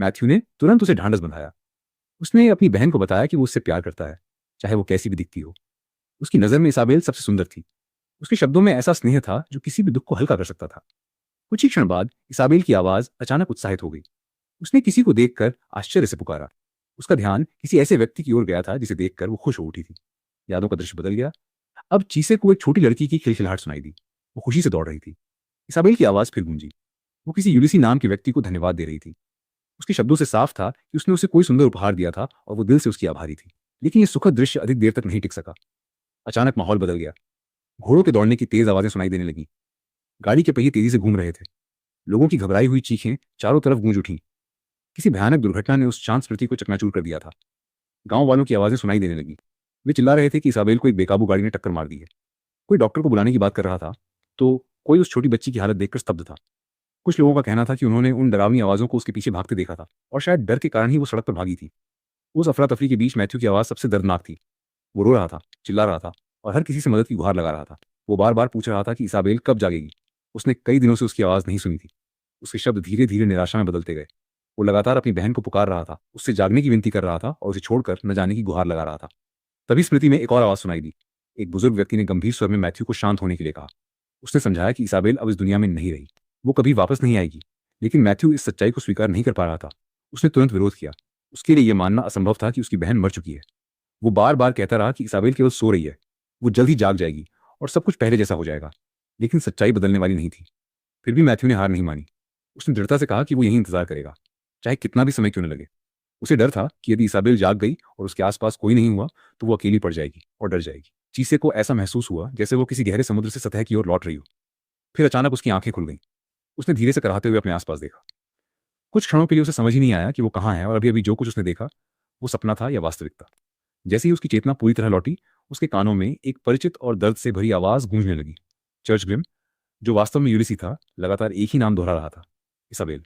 मैथ्यू ने तुरंत उसे ढांढस बंधाया। उसने अपनी बहन को बताया कि वो उससे प्यार करता है, चाहे वो कैसी भी दिखती हो। उसकी नज़र में इसाबेल सबसे सुंदर थी। उसके शब्दों में ऐसा स्नेह था जो किसी भी दुख को हल्का कर सकता था। कुछ ही क्षण बाद इसाबेल की आवाज अचानक उत्साहित हो गई। उसने किसी को देखकर आश्चर्य से पुकारा। उसका ध्यान किसी ऐसे व्यक्ति की ओर गया था जिसे देखकर वो खुश हो उठी थी। यादों का दृश्य बदल गया। अब चीसे को एक छोटी लड़की की खिलखिलाहट सुनाई दी। वो खुशी से दौड़ रही थी। इसाबेल की आवाज फिर गूंजी। वो किसी यूलिसी नाम के व्यक्ति को धन्यवाद दे रही थी। उसके शब्दों से साफ था कि उसने उसे कोई सुंदर उपहार दिया था और वो दिल से उसकी आभारी थी। लेकिन ये सुखद दृश्य अधिक देर तक नहीं टिक सका। अचानक माहौल बदल गया। घोड़ों के दौड़ने की तेज आवाजें सुनाई देने लगी। गाड़ी के पहिए तेजी से घूम रहे थे। लोगों की घबराई हुई चीखें चारों तरफ गूंज उठी। किसी भयानक दुर्घटना ने उस शांत स्मृति को चकनाचूर कर दिया था। गांव वालों की आवाजें सुनाई देने लगी। वे चिल्ला रहे थे कि इसाबेल को एक बेकाबू गाड़ी ने टक्कर मार दी है। कोई डॉक्टर को बुलाने की बात कर रहा था, तो कोई उस छोटी बच्ची की हालत देखकर स्तब्ध था। कुछ लोगों का कहना था कि उन्होंने उन डरावनी आवाज़ों को उसके पीछे भागते देखा था और शायद डर के कारण ही वो सड़क पर भागी थी। उस अफरा-तफरी के बीच मैथ्यू की आवाज़ सबसे दर्दनाक थी। वो रो रहा था, चिल्ला रहा था और हर किसी से मदद की गुहार लगा रहा था। वो बार-बार पूछ रहा था कि इसाबेल कब जागेगी। उसने कई दिनों से उसकी आवाज़ नहीं सुनी थी। उसके शब्द धीरे-धीरे निराशा में बदलते गए। वो लगातार अपनी बहन को पुकार रहा था, उससे जागने की विनती कर रहा था और उसे छोड़कर न जाने की गुहार लगा रहा था। तभी स्मृति में एक और आवाज़ सुनाई दी। एक बुजुर्ग व्यक्ति ने गंभीर स्वर में मैथ्यू को शांत होने के लिए कहा। उसने समझाया कि इसाबेल अब इस दुनिया में नहीं रही। वो कभी वापस नहीं आएगी। लेकिन मैथ्यू इस सच्चाई को स्वीकार नहीं कर पा रहा था। उसने तुरंत विरोध किया। उसके लिए यह मानना असंभव था कि उसकी बहन मर चुकी है। वो बार-बार कहता रहा कि इसाबेल केवल सो रही है। वो जल्द ही जाग जाएगी और सब कुछ पहले जैसा हो जाएगा। लेकिन सच्चाई बदलने वाली नहीं थी। फिर भी मैथ्यू ने हार नहीं मानी। उसने दृढ़ता से कहा कि वो यहीं इंतजार करेगा, चाहे कितना भी समय क्यों न लगे। उसे डर था कि यदि इसाबेल जाग गई और उसके आसपास कोई नहीं हुआ तो वो अकेली पड़ जाएगी और डर जाएगी। चीसे को ऐसा महसूस हुआ जैसे वो किसी गहरे समुद्र से सतह की ओर लौट रही हो। फिर अचानक उसकी आंखें खुल गईं। उसने धीरे से कराहते हुए अपने आसपास देखा। कुछ क्षणों के लिए उसे समझ ही नहीं आया कि वो कहाँ है और अभी अभी जो कुछ उसने देखा वो सपना था या वास्तविकता। जैसे ही उसकी चेतना पूरी तरह लौटी, उसके कानों में एक परिचित और दर्द से भरी आवाज गूंजने लगी। चर्च ग्रिम, जो वास्तव में यूलिसी था, लगातार एक ही नाम दोहरा रहा था, इसाबेल।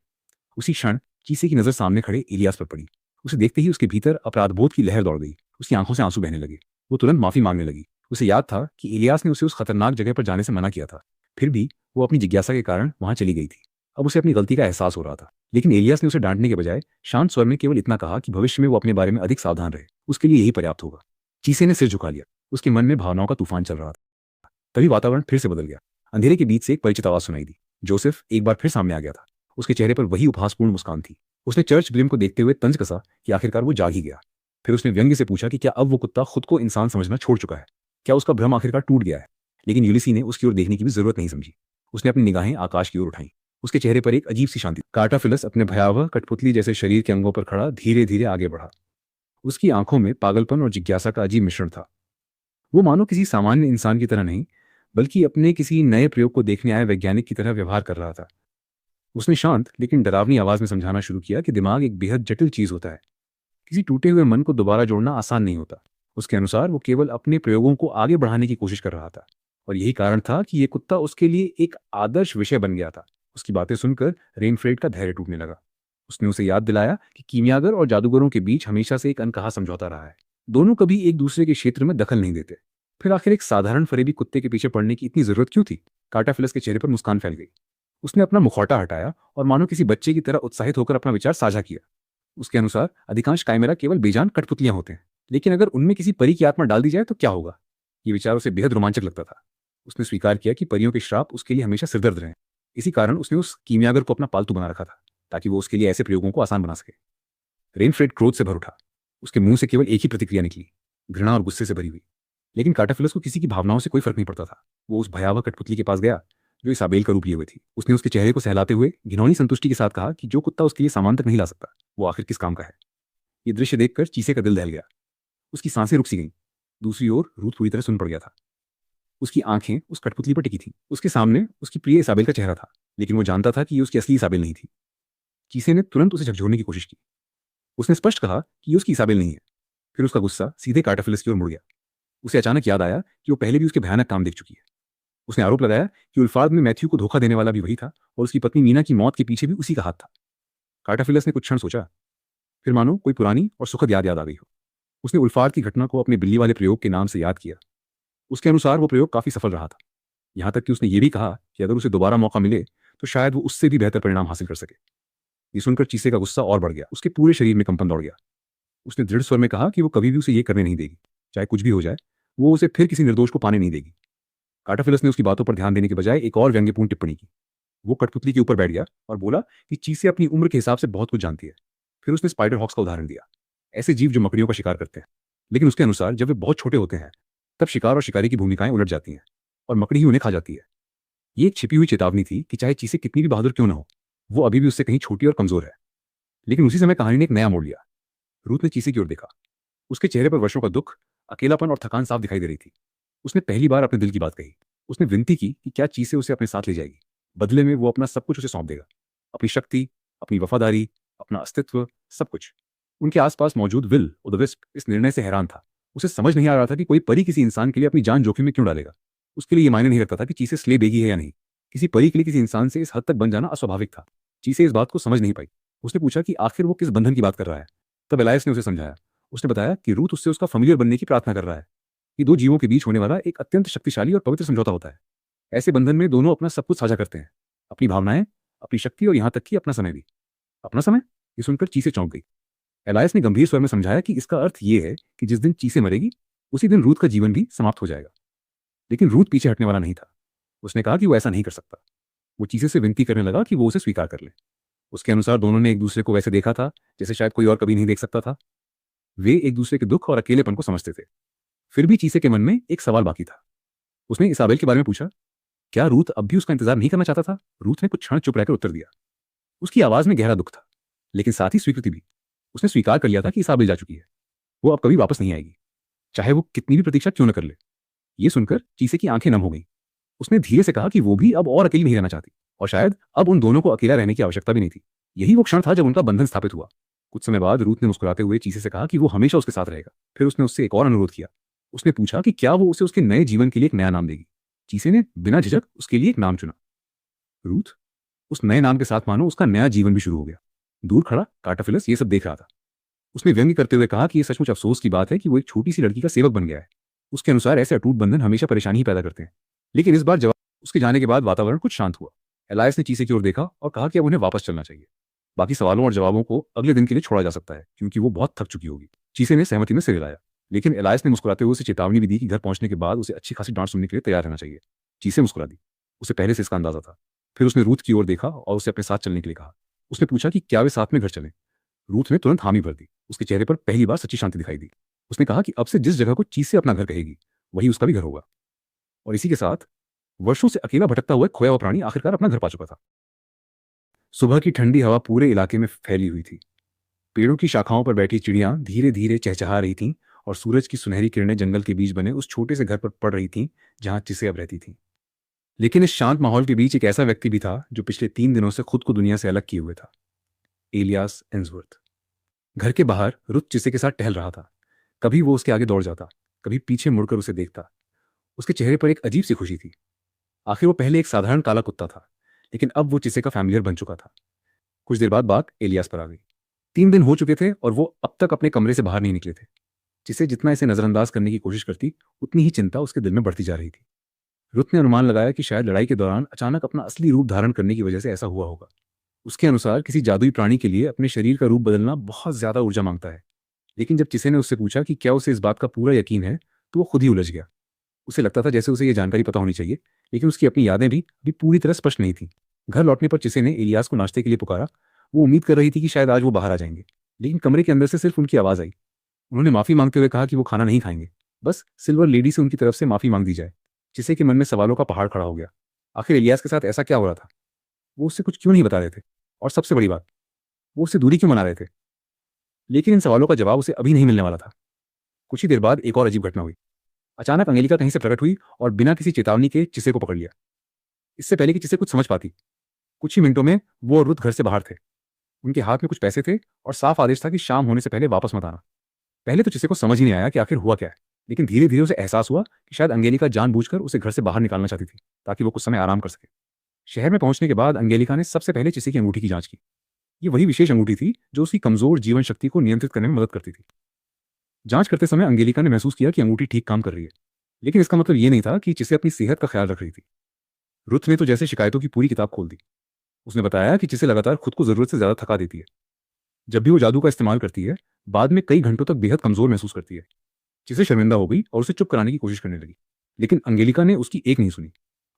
उसी क्षण कीसे की नजर सामने खड़े इलियास पर पड़ी। उसे देखते ही उसके भीतर अपराधबोध की लहर दौड़ गई। उसकी आंखों से आंसू बहने लगे। वो तुरंत माफी मांगने लगी। उसे याद था कि इलियास ने उसे उस खतरनाक जगह पर जाने से मना किया था। फिर भी वो अपनी जिज्ञासा के कारण वहां चली गई थी। अब उसे अपनी गलती का एहसास हो रहा था। लेकिन इलियास ने उसे डांटने के बजाय शांत स्वर में केवल इतना कहा कि भविष्य में वो अपने बारे में अधिक सावधान रहे। उसके लिए यही पर्याप्त होगा। चीसे ने सिर झुका लिया। उसके मन में भावनाओं का तूफान चल रहा था। तभी वातावरण फिर से बदल गया। अंधेरे के बीच से एक परिचित आवाज सुनाई दी। जोसेफ एक बार फिर सामने आ गया था। उसके चेहरे पर वही उपहासपूर्ण मुस्कान थी। उसने चर्च ब्लिम को देखते हुए तंज कसा कि आखिरकार वो जाग ही गया। फिर उसने व्यंग्य से पूछा कि क्या अब वो कुत्ता खुद को इंसान समझना छोड़ चुका है? क्या उसका भ्रम आखिरकार टूट गया है? लेकिन यूलिसी ने उसकी ओर देखने की भी जरूरत नहीं समझी। उसने अपनी निगाहें आकाश की ओर उठाई। उसके चेहरे पर एक अजीब सी शांति। कार्टाफिलस अपने भयावह कठपुतली जैसे शरीर के अंगों पर खड़ा धीरे धीरे आगे बढ़ा। उसकी आंखों में पागलपन और जिज्ञासा का अजीब मिश्रण था। वो मानो किसी सामान्य इंसान की तरह नहीं, बल्कि अपने किसी नए प्रयोग को देखने आए वैज्ञानिक की तरह व्यवहार कर रहा था। उसने शांत लेकिन डरावनी आवाज में समझाना शुरू किया कि दिमाग एक बेहद जटिल चीज होता है। किसी टूटे हुए मन को दोबारा जोड़ना आसान नहीं होता। उसके अनुसार वो केवल अपने प्रयोगों को आगे बढ़ाने की कोशिश कर रहा था, और यही कारण था कि ये कुत्ता उसके लिए एक आदर्श विषय बन गया था। उसकी बातें सुनकर रेनफ्रेड का धैर्य टूटने लगा। उसने उसे याद दिलाया कि कीमियागर और जादूगरों के बीच हमेशा से एक अनकहा समझौता रहा है। दोनों कभी एक दूसरे के क्षेत्र में दखल नहीं देते। फिर आखिर एक साधारण फरेबी कुत्ते के पीछे पड़ने की इतनी जरूरत क्यों थी? कार्टाफिलस के चेहरे पर मुस्कान फैल गई। उसने अपना मुखौटा हटाया और मानो किसी बच्चे की तरह उत्साहित होकर अपना विचार साझा किया। उसके अनुसार अधिकांश काइमेरा केवल बेजान कठपुतलियां होते हैं, लेकिन अगर उनमें किसी परी की आत्मा डाल दी जाए तो क्या होगा? ये विचार उसे बेहद रोमांचक लगता था। उसने स्वीकार किया कि परियों के श्राप उसके लिए हमेशा सिरदर्द रहे। इसी कारण उसने उस कीमियागर को अपना पालतू बना रखा था, ताकि वो उसके लिए ऐसे प्रयोगों को आसान बना सके। रेनफ्रेड क्रोध से भर उठा। उसके मुंह से केवल एक ही प्रतिक्रिया निकली, घृणा और गुस्से से भरी हुई। लेकिन कार्टाफिलस को किसी की भावनाओं से कोई फर्क नहीं पड़ता था। वो उस भयावह कठपुतली के पास गया जो इसाबेल का रूप लिए हुए थी। उसने उसके चेहरे को सहलाते हुए घिनौनी संतुष्टि के साथ कहा कि जो कुत्ता उसके लिए सामान तक नहीं ला सकता, वो आखिर किस काम का है। ये दृश्य देखकर चीसे का दिल दहल गया। उसकी सांसें रुक सी गईं। दूसरी ओर रूथ पूरी तरह सुन पड़ गया था। उसकी आंखें उस कठपुतली पर टिकी थीं। उसके सामने उसकी प्रिय इसाबेल का चेहरा था, लेकिन वो जानता था कि ये उसकी असली इसाबेल नहीं थी। चीसे ने तुरंत उसे झकझोरने की कोशिश की। उसने स्पष्ट कहा कि ये उसकी इसाबेल नहीं है। फिर उसका गुस्सा सीधे कार्टाफिलस की ओर मुड़ गया। उसे अचानक याद आया कि वो पहले भी उसके भयानक काम देख चुकी है। उसने आरोप लगाया कि उल्फाद में मैथ्यू को धोखा देने वाला भी वही था, और उसकी पत्नी मीना की मौत के पीछे भी उसी का हाथ था। कार्टाफिलस ने कुछ क्षण सोचा, फिर मानो कोई पुरानी और सुखद याद आ गई हो। उसने उल्फाद की घटना को अपने बिल्ली वाले प्रयोग के नाम से याद किया। उसके अनुसार वो प्रयोग काफी सफल रहा था। यहाँ तक कि उसने ये भी कहा कि अगर उसे दोबारा मौका मिले तो शायद वो उससे भी बेहतर परिणाम हासिल कर सके। ये सुनकर चीसे का गुस्सा और बढ़ गया। उसके पूरे शरीर में कंपन दौड़ गया। उसने दृढ़ स्वर में कहा कि वो कभी भी उसे ये करने नहीं देगी। चाहे कुछ भी हो जाए, वो उसे फिर किसी निर्दोष को पाने नहीं देगी। कार्टाफिलस ने उसकी बातों पर ध्यान देने के बजाय एक और व्यंग्यपूर्ण टिप्पणी की। वो कठपुतली के ऊपर बैठ गया और बोला कि चीसे अपनी उम्र के हिसाब से बहुत कुछ जानती है। फिर उसने स्पाइडर हॉक्स का उदाहरण दिया, ऐसे जीव जो मकड़ियों का शिकार करते हैं। लेकिन उसके अनुसार जब वे बहुत छोटे होते हैं तब शिकार और शिकारी की भूमिकाएं उलट जाती हैं और मकड़ी ही उन्हें खा जाती है। ये एक छिपी हुई चेतावनी थी कि चाहे चीसे कितनी भी बहादुर क्यों न हो, वो अभी भी उससे कहीं छोटी और कमजोर है। लेकिन उसी समय कहानी ने एक नया मोड़ लिया। रूथ ने चीसे की ओर देखा। उसके चेहरे पर वर्षों का दुख, अकेलापन और थकान साफ दिखाई दे रही थी। उसने पहली बार अपने दिल की बात कही। उसने विनती की कि क्या चीसे उसे अपने साथ ले जाएगी। बदले में वो अपना सब कुछ उसे सौंप देगा, अपनी शक्ति, अपनी वफादारी, अपना अस्तित्व, सब कुछ। उनके आसपास मौजूद विल और द विस्प इस निर्णय से हैरान था। उसे समझ नहीं आ रहा था कि कोई परी किसी इंसान के लिए अपनी जान जोखिम में क्यों डालेगा। उसके लिए ये मायने नहीं रखता था कि चीसे स्ले बेगी है या नहीं। किसी परी के लिए किसी इंसान से इस हद तक बन जाना अस्वाभाविक था। चीसे इस बात को समझ नहीं पाई। उसने पूछा कि आखिर वो किस बंधन की बात कर रहा है। तब एलायस ने उसे समझाया। उसने बताया कि रूथ उससे उसका फैमिलियर बनने की प्रार्थना कर रहा है। ये दो जीवों के बीच होने वाला एक अत्यंत शक्तिशाली और पवित्र समझौता होता है। ऐसे बंधन में दोनों अपना सब कुछ साझा करते हैं, अपनी भावनाएं, अपनी शक्ति और यहां तक कि अपना समय भी। अपना समय? ये सुनकर चीसे चौंक गई। एलायस ने गंभीर स्वर में समझाया कि इसका अर्थ ये है कि जिस दिन चीसे मरेगी उसी दिन रूथ का जीवन भी समाप्त हो जाएगा। लेकिन रूथ पीछे हटने वाला नहीं था। उसने कहा कि वो ऐसा नहीं कर सकता। वो चीसे से विनती करने लगा कि वो उसे स्वीकार कर ले। उसके अनुसार दोनों ने एक दूसरे को वैसे देखा था जैसे शायद कोई और कभी नहीं देख सकता था। वे एक दूसरे के दुख और अकेलेपन को समझते थे। फिर भी चीसे के मन में एक सवाल बाकी था। उसने इसाबेल के बारे में पूछा, क्या रूथ अब भी उसका इंतजार नहीं करना चाहता था? रूथ ने कुछ क्षण चुप रहकर उत्तर दिया। उसकी आवाज में गहरा दुख था, लेकिन साथ ही स्वीकृति भी। उसने स्वीकार कर लिया था कि इसाबेल जा चुकी है। वो अब कभी वापस नहीं आएगी, चाहे वो कितनी भी प्रतीक्षा क्यों न कर ले। ये सुनकर चीसे की आंखें नम हो गईं। उसने धीरे से कहा कि वो भी अब और अकेली नहीं रहना चाहती, और शायद अब उन दोनों को अकेला रहने की आवश्यकता भी नहीं थी। यही वो क्षण था जब उनका बंधन स्थापित हुआ। कुछ समय बाद रूथ ने मुस्कुराते हुए चीसे से कहा कि वो हमेशा उसके साथ रहेगा। फिर उसने उससे एक और अनुरोध किया। उसने पूछा कि क्या वो उसे उसके नए जीवन के लिए एक नया नाम देगी। चीसे ने बिना झिझक उसके लिए एक नाम चुना, रूथ। उस नए नाम के साथ मानो उसका नया जीवन भी शुरू हो गया। दूर खड़ा कार्टाफिलस ये सब देख रहा था। उसने व्यंग्य करते हुए कहा कि यह सचमुच अफसोस की बात है कि वो एक छोटी सी लड़की का सेवक बन गया है। उसके अनुसार ऐसे अटूट बंधन हमेशा परेशानी ही पैदा करते हैं। लेकिन इस बार जवाब उसके जाने के बाद वातावरण कुछ शांत हुआ। एलायस ने चीसे की ओर देखा और कहा कि अब उन्हें वापस चलना चाहिए। बाकी सवालों और जवाबों को अगले दिन के लिए छोड़ा जा सकता है क्योंकि वो बहुत थक चुकी होगी। चीसे ने सहमति में सिर हिलाया, लेकिन एलायस ने मुस्कुराते हुए उसे चेतावनी भी दी कि घर पहुंचने के बाद उसे अच्छी खासी डांट सुनने के लिए तैयार रहना चाहिए। चीसे मुस्कुरा दी। उसे पहले से इसका अंदाजा था। फिर उसने रूथ की ओर देखा और उसे अपने साथ चलने के लिए कहा। उसने पूछा कि क्या वे साथ में घर चलें। रूथ ने तुरंत हामी भर दी। उसके चेहरे पर पहली बार सच्ची शांति दिखाई दी। उसने कहा कि अब से जिस जगह को चीसे अपना घर कहेगी वही उसका भी घर होगा। और इसी के साथ वर्षों से अकेला भटकता हुआ खोया हुआ प्राणी आखिरकार अपना घर पा चुका था। सुबह की ठंडी हवा पूरे इलाके में फैली हुई थी। पेड़ों की शाखाओं पर बैठी चिड़ियां धीरे धीरे चहचहा रही थीं और सूरज की सुनहरी किरणें जंगल के बीच बने उस छोटे से घर पर पड़ रही थीं जहां चिसे अब रहती थी। लेकिन इस शांत माहौल के बीच एक ऐसा व्यक्ति भी था जो पिछले 3 दिनों से खुद को दुनिया से अलग किए हुए था। Elias Ainsworth. घर के बाहर रुत चिसे के साथ टहल रहा था। कभी वो उसके आगे दौड़ जाता, कभी पीछे मुड़कर उसे देखता। उसके चेहरे पर एक अजीब सी खुशी थी। आखिर वो पहले एक साधारण काला कुत्ता था, लेकिन अब वो चिसे का फैमिलियर बन चुका था। कुछ देर बाद बात एलियास पर आ गई। 3 दिन हो चुके थे और वो अब तक अपने कमरे से बाहर नहीं निकले थे। जिसे जितना इसे नजरअंदाज करने की कोशिश करती उतनी ही चिंता उसके दिल में बढ़ती जा रही थी। रुत ने अनुमान लगाया कि शायद लड़ाई के दौरान अचानक अपना असली रूप धारण करने की वजह से ऐसा हुआ होगा। उसके अनुसार किसी जादुई प्राणी के लिए अपने शरीर का रूप बदलना बहुत ज्यादा ऊर्जा मांगता है। लेकिन जब चिसे ने उससे पूछा कि क्या उसे इस बात का पूरा यकीन है, तो वो खुद ही उलझ गया। उसे लगता था जैसे उसे ये जानकारी पता होनी चाहिए, लेकिन उसकी अपनी यादें भी अभी पूरी तरह स्पष्ट नहीं थीं। घर लौटने पर चिसे ने एलियास को नाश्ते के लिए पुकारा। वो उम्मीद कर रही थी कि शायद आज वो बाहर आ जाएंगे, लेकिन कमरे के अंदर से सिर्फ उनकी आवाज आई। उन्होंने माफी मांगते हुए कहा कि वो खाना नहीं खाएंगे, बस सिल्वर लेडी से उनकी तरफ से माफी मांग दी जाए। चिसे के मन में सवालों का पहाड़ खड़ा हो गया। आखिर इलियास के साथ ऐसा क्या हो रहा था? वो उससे कुछ क्यों नहीं बता रहे थे? और सबसे बड़ी बात, वो उससे दूरी क्यों बना रहे थे? लेकिन इन सवालों का जवाब उसे अभी नहीं मिलने वाला था। कुछ ही देर बाद एक और अजीब घटना हुई। अचानक अंगेलिका कहीं से प्रकट हुई और बिना किसी चेतावनी के चिसे को पकड़ लिया। इससे पहले कि चिसे कुछ समझ पाती, कुछ ही मिनटों में वो और रुत घर से बाहर थे। उनके हाथ में कुछ पैसे थे और साफ आदेश था कि शाम होने से पहले वापस मत आना। पहले तो चिसे को समझ ही नहीं आया कि आखिर हुआ क्या है, लेकिन धीरे धीरे उसे एहसास हुआ कि शायद अंगेलिका जानबूझकर उसे घर से बाहर निकालना चाहती थी ताकि वो कुछ समय आराम कर सके। शहर में पहुंचने के बाद अंगेलिका ने सबसे पहले चिसे की अंगूठी की जांच की। ये वही विशेष अंगूठी थी जो उसकी कमजोर जीवन शक्ति को नियंत्रित करने में मदद करती थी। जांच करते समय अंगेलिका ने महसूस किया कि अंगूठी ठीक काम कर रही है, लेकिन इसका मतलब ये नहीं था कि चिसे अपनी सेहत का ख्याल रख रही थी। रुथ ने तो जैसे शिकायतों की पूरी किताब खोल दी। उसने बताया कि चिसे लगातार खुद को जरूरत से ज्यादा थका देती है। जब भी वो जादू का इस्तेमाल करती है, बाद में कई घंटों तक बेहद कमजोर महसूस करती है। चिसे शर्मिंदा हो गई और उसे चुप कराने की कोशिश करने लगी, लेकिन अंगेलिका ने उसकी एक नहीं सुनी।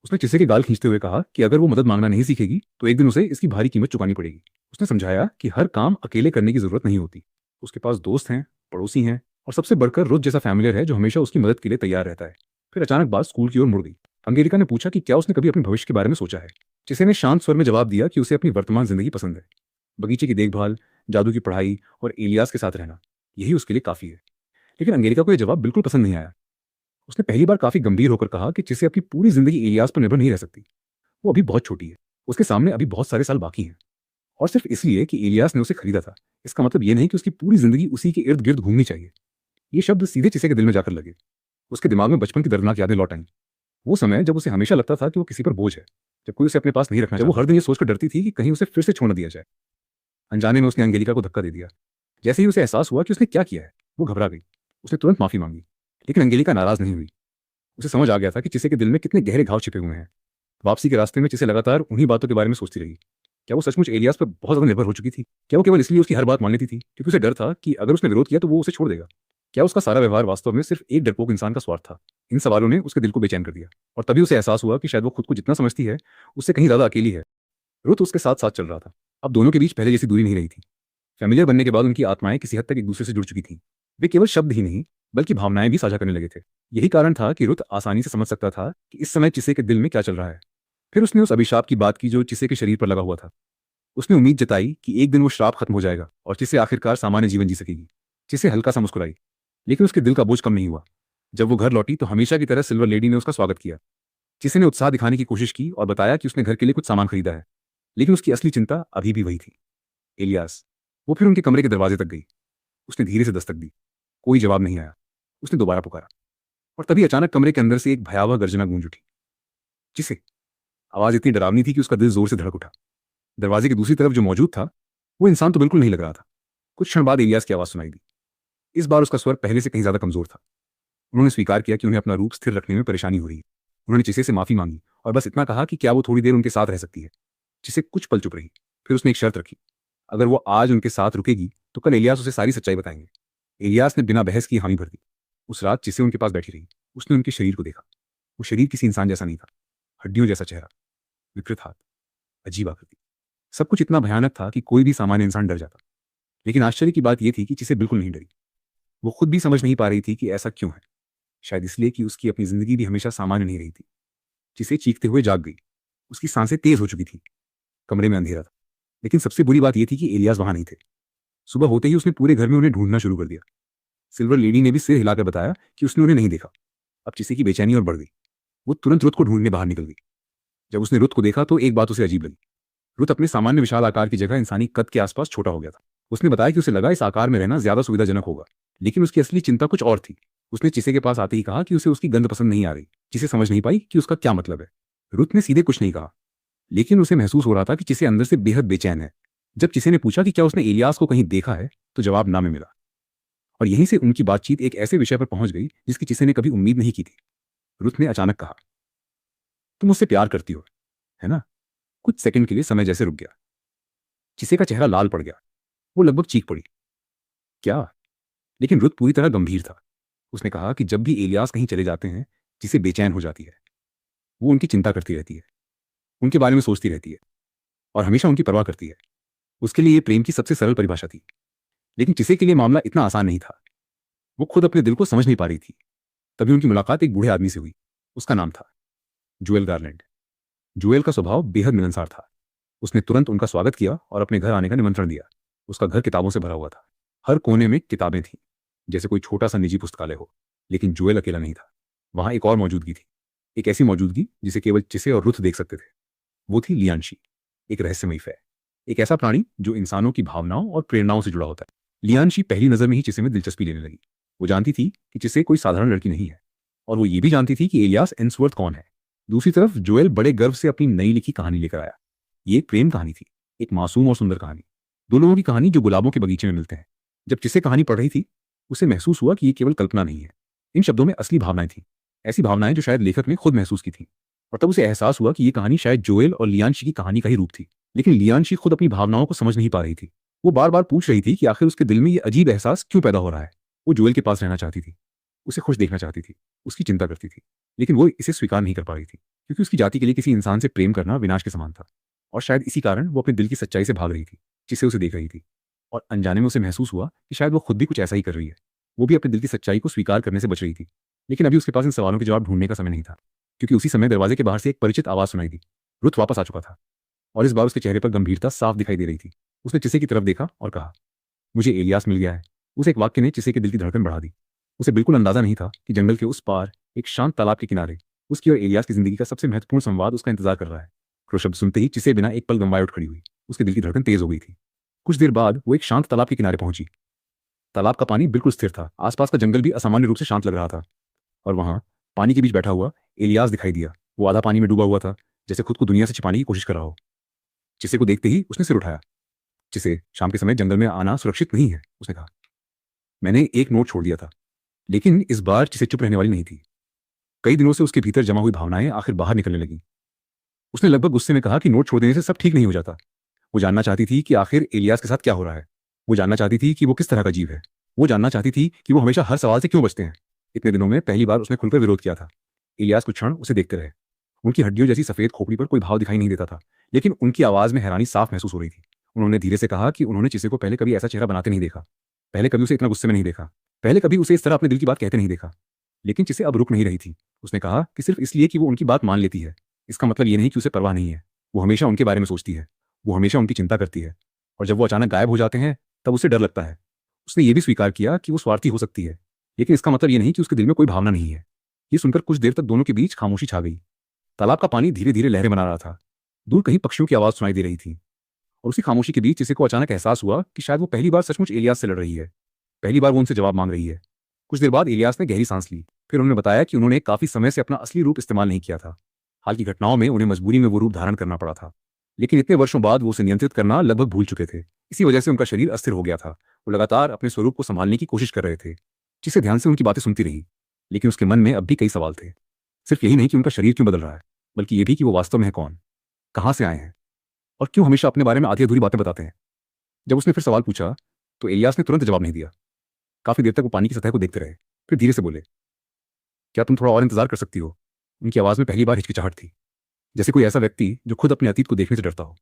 उसने चिसे के गाल खींचते हुए कहा कि अगर वो मदद मांगना नहीं सीखेगी तो एक दिन उसे इसकी भारी कीमत चुकानी पड़ेगी। उसने समझाया कि हर काम अकेले करने की जरूरत नहीं होती। उसके पास दोस्त हैं, पड़ोसी हैं और सबसे बढ़कर रुथ जैसा फैमिलियर है जो हमेशा उसकी मदद के लिए तैयार रहता है। फिर अचानक बात स्कूल की ओर मुड़ गई। अंगेलिका ने पूछा कि क्या उसने कभी अपने भविष्य के बारे में सोचा है। चिसे ने शांत स्वर में जवाब दिया कि उसे अपनी वर्तमान जिंदगी पसंद है। बगीचे की देखभाल, जादू की पढ़ाई और एलियास के साथ रहना, यही उसके लिए काफी है। लेकिन अंगेलिका को यह जवाब बिल्कुल पसंद नहीं आया। उसने पहली बार काफी गंभीर होकर कहा कि चिसे अपनी पूरी जिंदगी एलियास पर निर्भर नहीं रह सकती। वो अभी बहुत छोटी है, उसके सामने अभी बहुत सारे साल बाकी हैं। और सिर्फ इसलिए कि एलियास ने उसे खरीदा था, इसका मतलब ये नहीं कि उसकी पूरी जिंदगी उसी के इर्द गिर्द घूमनी चाहिए। ये शब्द सीधे चिसे के दिल में जाकर लगे। उसके दिमाग में बचपन की दर्दनाक यादें लौट आईं। वो समय जब उसे हमेशा लगता था कि वो किसी पर बोझ है, जब कोई उसे अपने पास नहीं रखना चाहता। जब वो हर दिन ये सोचकर डरती थी कि कहीं उसे फिर से छोड़ न दिया जाए। अनजाने में उसने अंगेलिका को धक्का दे दिया। जैसे ही उसे एहसास हुआ कि उसने क्या किया है, वो घबरा गई। उसने तुरंत माफी मांगी, लेकिन अंगेलिका नाराज नहीं हुई। उसे समझ आ गया था कि चिसे के दिल में कितने गहरे घाव छिपे हुए हैं। वापसी के रास्ते में चिसे लगातार उन्हीं बातों के बारे में सोचती रही। क्या वो सचमुच एलियास पर बहुत ज्यादा निर्भर हो चुकी थी? क्या वो केवल इसलिए उसकी हर बात मान लेती थी क्योंकि उसे डर था कि अगर उसने विरोध किया तो वो उसे छोड़ देगा? क्या उसका सारा व्यवहार वास्तव में सिर्फ एक डरपोक इंसान का स्वार्थ था? इन सवालों ने उसके दिल को बेचैन कर दिया और तभी उसे एहसास हुआ कि शायद वो खुद को जितना समझती है उससे कहीं ज्यादा अकेली है। रुत उसके साथ साथ चल रहा था। अब दोनों के बीच पहले जैसी दूरी नहीं रही थी। फैमिलियर बनने के बाद उनकी आत्माएं किसी हद तक एक दूसरे से जुड़ चुकी थीं। वे केवल शब्द ही नहीं बल्कि भावनाएं भी साझा करने लगे थे। यही कारण था कि रुत आसानी से समझ सकता था कि इस समय चिसे के दिल में क्या चल रहा है। फिर उसने उस अभिशाप की बात की जो चिसे के शरीर पर लगा हुआ था। उसने उम्मीद जताई कि एक दिन वो श्राप खत्म हो जाएगा और चिसे आखिरकार सामान्य जीवन जी सकेगी। चिसे हल्का सा मुस्कुराई, लेकिन उसके दिल का बोझ कम नहीं हुआ। जब वो घर लौटी तो हमेशा की तरह सिल्वर लेडी ने उसका स्वागत किया। चिसे ने उत्साह दिखाने की कोशिश की और बताया कि उसने घर के लिए कुछ सामान खरीदा है, लेकिन उसकी असली चिंता अभी भी वही थी। इलियास। वो फिर उनके कमरे के दरवाजे तक गई। उसने धीरे से दस्तक दी। कोई जवाब नहीं आया। उसने दोबारा पुकारा और तभी अचानक कमरे के अंदर से एक भयावह गर्जना गूंज उठी। जिसे आवाज इतनी डरावनी थी कि उसका दिल जोर से धड़क उठा। दरवाजे की दूसरी तरफ जो मौजूद था वो इंसान तो बिल्कुल नहीं लग रहा था। कुछ क्षण बाद इलियास की आवाज सुनाई दी। इस बार उसका स्वर पहले से कहीं ज्यादा कमजोर था। उन्होंने स्वीकार किया कि उन्हें अपना रूप स्थिर रखने में परेशानी हो रही है। उन्होंने चिसे से माफी मांगी और बस इतना कहा कि क्या वो थोड़ी देर उनके साथ रह सकती है। चिसे कुछ पल चुप रही। फिर उसने एक शर्त रखी। अगर वो आज उनके साथ रुकेगी तो कल इलियास उसे सारी सच्चाई बताएंगे। इलियास ने बिना बहस की हामी भर दी। उस रात चिसे उनके पास बैठी रही। उसने उनके शरीर को देखा। वो शरीर किसी इंसान जैसा नहीं था। हड्डियों जैसा चेहरा, विकृत हाथ, अजीब आकृति। सब कुछ इतना भयानक था कि कोई भी सामान्य इंसान डर जाता। लेकिन आश्चर्य की बात यह थी कि चिसे बिल्कुल नहीं डरी। वो खुद भी समझ नहीं पा रही थी कि ऐसा क्यों है। शायद इसलिए कि उसकी अपनी जिंदगी भी हमेशा सामान्य नहीं रही थी। चिसे चीखते हुए जाग गई। उसकी सांसें तेज हो चुकी थी। कमरे में अंधेरा था। लेकिन सबसे बुरी बात यह थी कि इलियास वहां नहीं थे। सुबह होते ही उसने पूरे घर में उन्हें ढूंढना शुरू कर दिया। सिल्वर लेडी ने भी सिर हिलाकर बताया कि उसने उन्हें नहीं देखा। अब चिसे की बेचैनी और बढ़ गई। वो तुरंत रुत को ढूंढने बाहर निकल गई। जब उसने रुत को देखा तो एक बात उसे अजीब लगी। रुत अपने सामान्य विशाल आकार की जगह इंसानी कद के आसपास छोटा हो गया था। उसने बताया कि उसे लगा इस आकार में रहना ज्यादा सुविधाजनक होगा। लेकिन उसकी असली चिंता कुछ और थी। उसने चिसे के पास आते ही कहा कि उसे उसकी गंध पसंद नहीं आ रही। चिसे समझ नहीं पाई कि उसका क्या मतलब है। रुत ने सीधे कुछ नहीं कहा। लेकिन उसे महसूस हो रहा था कि चिसे अंदर से बेहद बेचैन है। जब चिसे ने पूछा कि क्या उसने इलियास को कहीं देखा है तो जवाब ना में मिला। और यहीं से उनकी बातचीत एक ऐसे विषय पर पहुंच गई जिसकी चिसे ने कभी उम्मीद नहीं की थी। रुत ने अचानक कहा, तुम मुझसे प्यार करती हो, है ना? कुछ सेकंड के लिए समय जैसे रुक गया। चिसे का चेहरा लाल पड़ गया। वो लगभग चीख पड़ी। क्या? लेकिन रुत पूरी तरह गंभीर था। उसने कहा कि जब भी इलियास कहीं चले जाते हैं चिसे बेचैन हो जाती है। वो उनकी चिंता करती रहती है, उनके बारे में सोचती रहती है और हमेशा उनकी परवाह करती है। उसके लिए ये प्रेम की सबसे सरल परिभाषा थी। लेकिन चिसे के लिए मामला इतना आसान नहीं था। वो खुद अपने दिल को समझ नहीं पा रही थी। तभी उनकी मुलाकात एक बूढ़े आदमी से हुई। उसका नाम था जोएल गारलैंड। जोएल का स्वभाव बेहद मिलनसार था। उसने तुरंत उनका स्वागत किया और अपने घर आने का निमंत्रण दिया। उसका घर किताबों से भरा हुआ था। हर कोने में किताबें थीं, जैसे कोई छोटा सा निजी पुस्तकालय हो। लेकिन जोएल अकेला नहीं था। वहां एक और मौजूदगी थी। एक ऐसी मौजूदगी जिसे केवल चिसे और रुथ देख सकते थे। वो थी लियांशी, एक रहस्यमयी फै, एक ऐसा प्राणी जो इंसानों की भावनाओं और प्रेरणाओं से जुड़ा होता है। लियांशी पहली नजर में ही चिसे में दिलचस्पी लेने लगी। वो जानती थी कि चिसे कोई साधारण लड़की नहीं है और वो ये भी जानती थी कि इलियास एंसवर्थ कौन है। दूसरी तरफ जोएल बड़े गर्व से अपनी नई लिखी कहानी लेकर आया। ये एक प्रेम कहानी थी, एक मासूम और सुंदर कहानी। दो लोगों की कहानी जो गुलाबों के बगीचे में मिलते हैं। जब चिसे कहानी पढ़ रही थी उसे महसूस हुआ कि ये केवल कल्पना नहीं है। इन शब्दों में असली भावनाएं थीं, ऐसी भावनाएं जो शायद लेखक ने खुद महसूस की थीं। और तब उसे एहसास हुआ कि ये कहानी शायद जोएल और लियांशी की कहानी का ही रूप थी। लेकिन लियांशी खुद अपनी भावनाओं को समझ नहीं पा रही थी। वो बार बार पूछ रही थी कि आखिर उसके दिल में ये अजीब एहसास क्यों पैदा हो रहा है। वो जोएल के पास रहना चाहती थी, उसे खुश देखना चाहती थी, उसकी चिंता करती थी। लेकिन वो इसे स्वीकार नहीं कर पा रही थी क्योंकि उसकी जाति के लिए किसी इंसान से प्रेम करना विनाश के समान था। और शायद इसी कारण वो अपने दिल की सच्चाई से भाग रही थी। जिसे उसे देख रही थी और अनजाने में उसे महसूस हुआ कि शायद वो खुद भी कुछ ऐसा ही कर रही है। वो भी अपने दिल की सच्चाई को स्वीकार करने से बच रही थी। लेकिन अभी उसके पास इन सवालों के जवाब ढूंढने का समय नहीं था, क्योंकि उसी समय दरवाजे के बाहर से एक परिचित आवाज सुनाई दी। रुथ वापस आ चुका था और इस बार उसके चेहरे पर गंभीरता साफ दिखाई दे रही थी। उसने चिसे की तरफ देखा और कहा, मुझे इलियास मिल गया है। उस एक वाक्य ने चिसे के दिल की धड़कन बढ़ा दी। उसे बिल्कुल अंदाजा नहीं था कि जंगल के उस पार एक शांत तालाब के किनारे उसकी और इलियास की जिंदगी का सबसे महत्वपूर्ण संवाद उसका इंतजार कर रहा है। वो शब्द सुनते ही चिसे बिना एक पल गंवाए उठ खड़ी हुई। उसके दिल की धड़कन तेज हो गई थी। कुछ देर बाद वो एक शांत तालाब के किनारे पहुंची। तालाब का पानी बिल्कुल स्थिर था। आसपास का जंगल भी असामान्य रूप से शांत लग रहा था। और वहां पानी के बीच बैठा हुआ इलियास दिखाई दिया। वो आधा पानी में डूबा हुआ था, जैसे खुद को दुनिया से छिपाने की कोशिश कर रहा हो। चिसे को देखते ही उसने सिर उठाया। चिसे, शाम के समय जंगल में आना सुरक्षित नहीं है, उसने कहा। मैंने एक नोट छोड़ दिया था। लेकिन इस बार चिसे चुप रहने वाली नहीं थी। कई दिनों से उसके भीतर जमा हुई भावनाएं आखिर बाहर निकलने लगी। उसने लगभग गुस्से में कहा कि नोट छोड़ देने से सब ठीक नहीं हो जाता। वो जानना चाहती थी कि आखिर इलियास के साथ क्या हो रहा है। वो जानना चाहती थी कि वो किस तरह का जीव है। वो जानना चाहती थी कि वो हमेशा हर सवाल से क्यों बचते हैं। इतने दिनों में पहली बार उसने खुलकर विरोध किया था। इलियास कुछ क्षण उसे देखते रहे। उनकी हड्डियों जैसी सफेद खोपड़ी पर कोई भाव दिखाई नहीं देता था, लेकिन उनकी आवाज में हैरानी साफ महसूस हो रही थी। उन्होंने धीरे से कहा कि उन्होंने चिसे को पहले कभी ऐसा चेहरा बनाते नहीं देखा। पहले कभी उसे इतना गुस्से में नहीं देखा। पहले कभी उसे इस तरह अपने दिल की बात कहते नहीं देखा। लेकिन चिसे अब रुक नहीं रही थी। उसने कहा कि सिर्फ इसलिए कि वो उनकी बात मान लेती है, इसका मतलब ये नहीं कि उसे परवाह नहीं है। वो हमेशा उनके बारे में सोचती है। वो हमेशा उनकी चिंता करती है। और जब वो अचानक गायब हो जाते हैं तब उसे डर लगता है। उसने ये भी स्वीकार किया कि वो स्वार्थी हो सकती है, लेकिन इसका मतलब ये नहीं कि उसके दिल में कोई भावना नहीं है। ये सुनकर कुछ देर तक दोनों के बीच खामोशी छा गई। तालाब का पानी धीरे धीरे लहरें बना रहा था। दूर कहीं पक्षियों की आवाज सुनाई दे रही थी और उसी खामोशी के बीच चिसे को अचानक एहसास हुआ कि शायद वो पहली बार सचमुच इलियास से लड़ रही है। पहली बार वो उनसे जवाब मांग रही है। कुछ देर बाद इलियास ने गहरी सांस ली। फिर उन्होंने बताया कि उन्होंने काफी समय से अपना असली रूप इस्तेमाल नहीं किया था। हाल की घटनाओं में उन्हें मजबूरी में वो रूप धारण करना पड़ा था, लेकिन इतने वर्षों बाद वो उसे नियंत्रित करना लगभग भूल चुके थे। इसी वजह से उनका शरीर अस्थिर हो गया था। वो लगातार अपने स्वरूप को संभालने की कोशिश कर रहे थे। जिसे ध्यान से उनकी बातें सुनती रही, लेकिन उसके मन में अब भी कई सवाल थे। सिर्फ यही नहीं कि उनका शरीर क्यों बदल रहा है, बल्कि ये भी कि वो वास्तव में है कौन, कहाँ से आए हैं, और क्यों हमेशा अपने बारे में आधी अधूरी बातें बताते हैं। जब उसने फिर सवाल पूछा तो इलियास ने तुरंत जवाब नहीं दिया। काफी देर तक वो पानी की सतह को देखते रहे। फिर धीरे से बोले, क्या तुम थोड़ा और इंतजार कर सकती हो? उनकी आवाज में पहली बार हिचकिचाहट थी, जैसे कोई ऐसा व्यक्ति जो खुद अपने अतीत को देखने से डरता हो।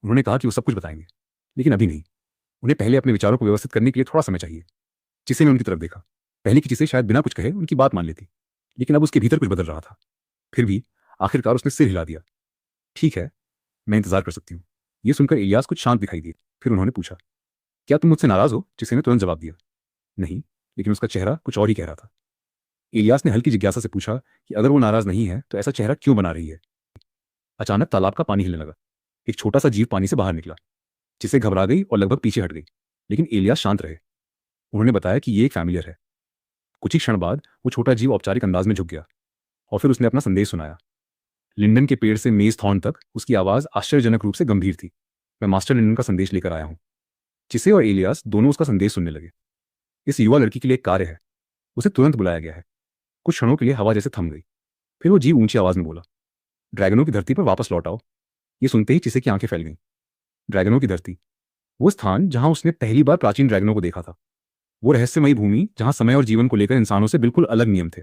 उन्होंने कहा कि वो सब कुछ बताएंगे, लेकिन अभी नहीं। उन्हें पहले अपने विचारों को व्यवस्थित करने के लिए थोड़ा समय चाहिए। चिसे ने उनकी तरफ देखा। पहले की चिसे शायद बिना कुछ कहे उनकी बात मान लेती, लेकिन अब उसके भीतर कुछ बदल रहा था। फिर भी आखिरकार उसने सिर हिला दिया। ठीक है, मैं इंतजार कर सकती हूँ। ये सुनकर इलियास कुछ शांत दिखाई दिए। फिर उन्होंने पूछा, क्या तुम मुझसे नाराज हो? चिसे ने तुरंत जवाब दिया, नहीं, लेकिन उसका चेहरा कुछ और ही कह रहा था। इलियास ने हल्की जिज्ञासा से पूछा कि अगर वो नाराज नहीं है तो ऐसा चेहरा क्यों बना रही है? अचानक तालाब का पानी हिलने लगा। एक छोटा सा जीव पानी से बाहर निकला। जिसे घबरा गई और लगभग पीछे हट गई, लेकिन इलियास शांत रहे। उन्होंने बताया कि ये एक फैमिलियर है। कुछ ही क्षण बाद वो छोटा जीव औपचारिक अंदाज में झुक गया और फिर उसने अपना संदेश सुनाया। लिंडन के पेड़ से मेज थॉर्न तक उसकी आवाज आश्चर्यजनक रूप से गंभीर थी। मैं मास्टर लिंडन का संदेश लेकर आया हूँ। चिसे और इलियास दोनों उसका संदेश सुनने लगे। इस युवा लड़की के लिए एक कार्य है। उसे तुरंत बुलाया गया है। कुछ क्षणों के लिए हवा जैसे थम गई। फिर वो जीव ऊंची आवाज में बोला, ड्रैगनों की धरती पर वापस लौट आओ। ये सुनते ही चिसे की आंखें फैल गईं। ड्रैगनों की धरती, वो स्थान जहां उसने पहली बार प्राचीन ड्रैगनों को देखा था। वो रहस्यमयी भूमि जहां समय और जीवन को लेकर इंसानों से बिल्कुल अलग नियम थे।